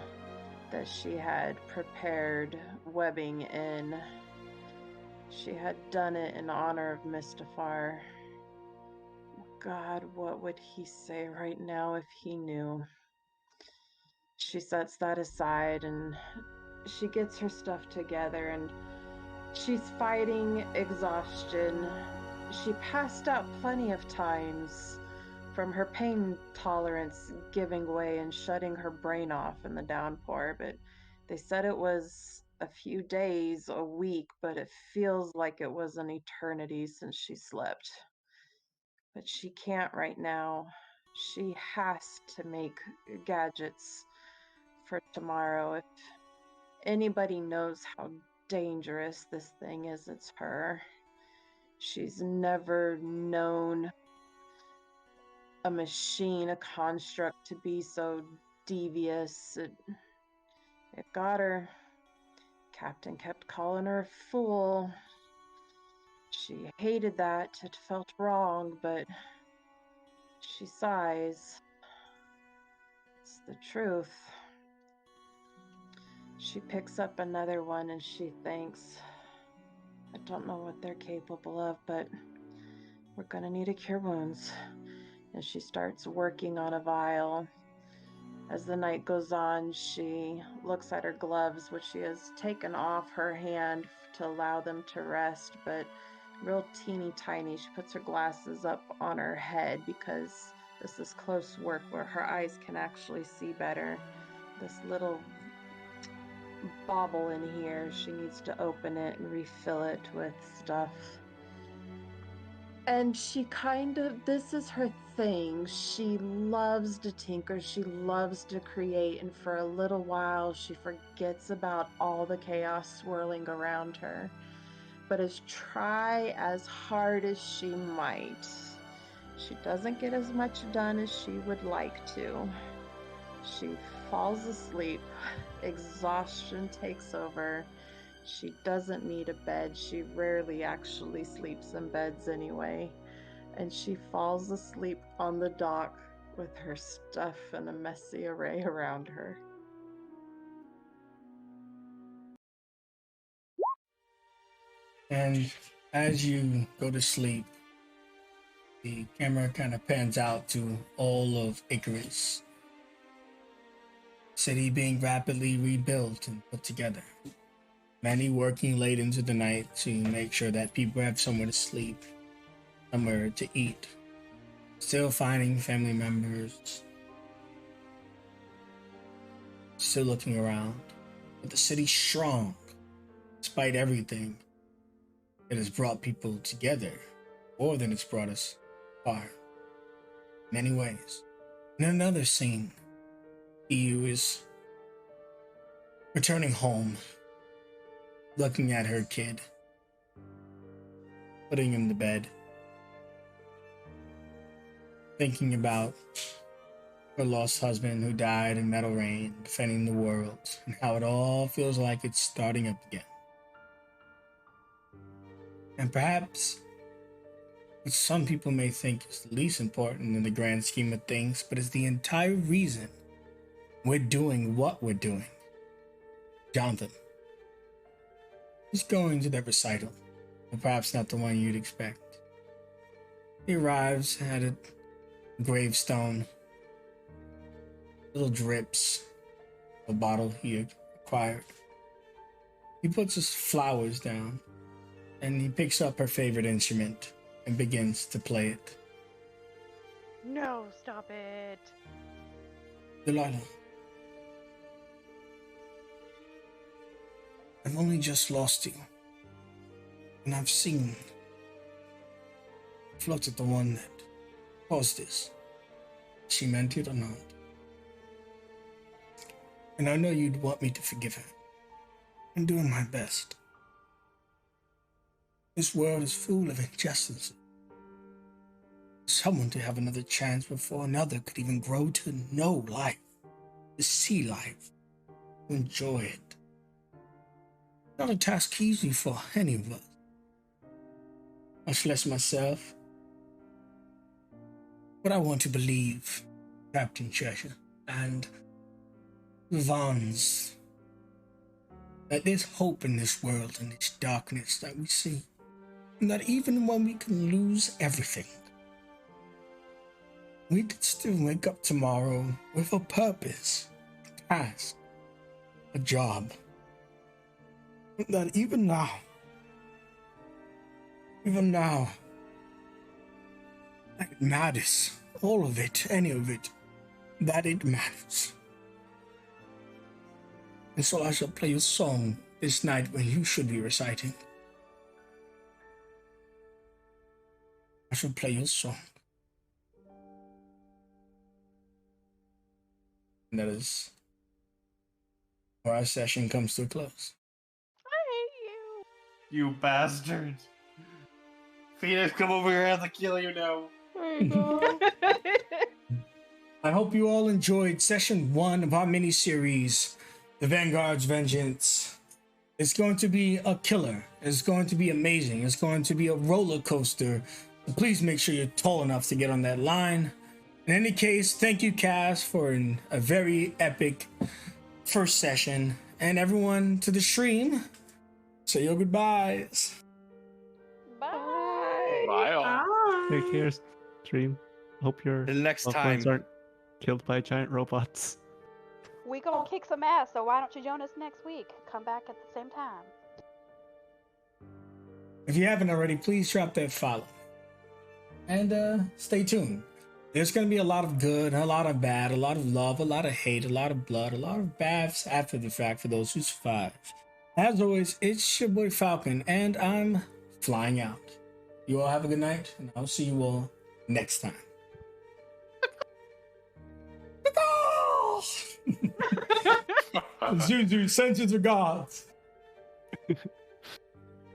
that she had prepared webbing in. She had done it in honor of Mistafar. God, what would he say right now if he knew? She sets that aside and she gets her stuff together, and she's fighting exhaustion. She passed out plenty of times from her pain tolerance giving way and shutting her brain off in the downpour, but they said it was a few days, a week, but it feels like it was an eternity since she slept. But she can't right now. She has to make gadgets for tomorrow. If anybody knows how dangerous this thing is, it's her. She's never known a machine, a construct, to be so devious. It got her. Captain kept calling her a fool. She hated that. It felt wrong, but she sighs. It's the truth. She picks up another one and she thinks, I don't know what they're capable of, but we're gonna need to cure wounds. And she starts working on a vial. As the night goes on, she looks at her gloves, which she has taken off her hand to allow them to rest, but real teeny tiny. She puts her glasses up on her head because this is close work where her eyes can actually see better. This little bauble in here, she needs to open it and refill it with stuff. And she this is her thing. She loves to tinker, she loves to create, and for a little while she forgets about all the chaos swirling around her. But try as hard as she might, she doesn't get as much done as she would like to. She falls asleep, exhaustion takes over, She doesn't need a bed. She rarely actually sleeps in beds anyway. And she falls asleep on the dock with her stuff in a messy array around her. And as you go to sleep, the camera kind of pans out to all of Ikarus. City being rapidly rebuilt and put together. Many working late into the night to make sure that people have somewhere to sleep, somewhere to eat. Still finding family members. Still looking around. But the city's strong, despite everything. It has brought people together more than it's brought us apart. Many ways. In another scene, EU is returning home, looking at her kid, putting him to bed, thinking about her lost husband who died in Metal Rain, defending the world, and how it all feels like it's starting up again. And perhaps what some people may think is the least important in the grand scheme of things, but is the entire reason we're doing what we're doing. Jonathan. He's going to that recital, but perhaps not the one you'd expect. He arrives at a gravestone, little drips of a bottle he acquired. He puts his flowers down, and he picks up her favorite instrument and begins to play it. No, stop it. Delilah, I've only just lost you, and I've looked at the one that caused this. She meant it or not. And I know you'd want me to forgive her. I'm doing my best. This world is full of injustices. Someone to have another chance before another could even grow to know life, to see life, to enjoy it. Not a task easy for any of us, much less myself. But I want to believe, Captain Treasure, and the Vons, that there's hope in this world and this darkness that we see. And that even when we can lose everything, we could still wake up tomorrow with a purpose, a task, a job. That even now, that it matters. All of it, any of it, that it matters. And so I shall play a song this night when you should be reciting. I shall play your song. And that is where our session comes to a close. I hate you. You bastard. Phoenix, come over here. I have to kill you now. I know. I hope you all enjoyed session 1 of our mini-series, The Vanguard's Vengeance. It's going to be a killer. It's going to be amazing. It's going to be a roller coaster. So please make sure you're tall enough to get on that line. In any case, thank you, Cass, for a very epic first session. And everyone to the stream, say your goodbyes. Bye. Bye all. Take care, stream. Hope your Until next loved ones time. aren't killed by giant robots. We gonna kick some ass, so why don't you join us next week? Come back at the same time. If you haven't already, please drop that follow. And stay tuned. There's going to be a lot of good, a lot of bad, a lot of love, a lot of hate, a lot of blood, a lot of baths after the fact for those who survive. As always, it's your boy Falcon, and I'm flying out. You all have a good night, and I'll see you all next time. Zuzu, send your regards.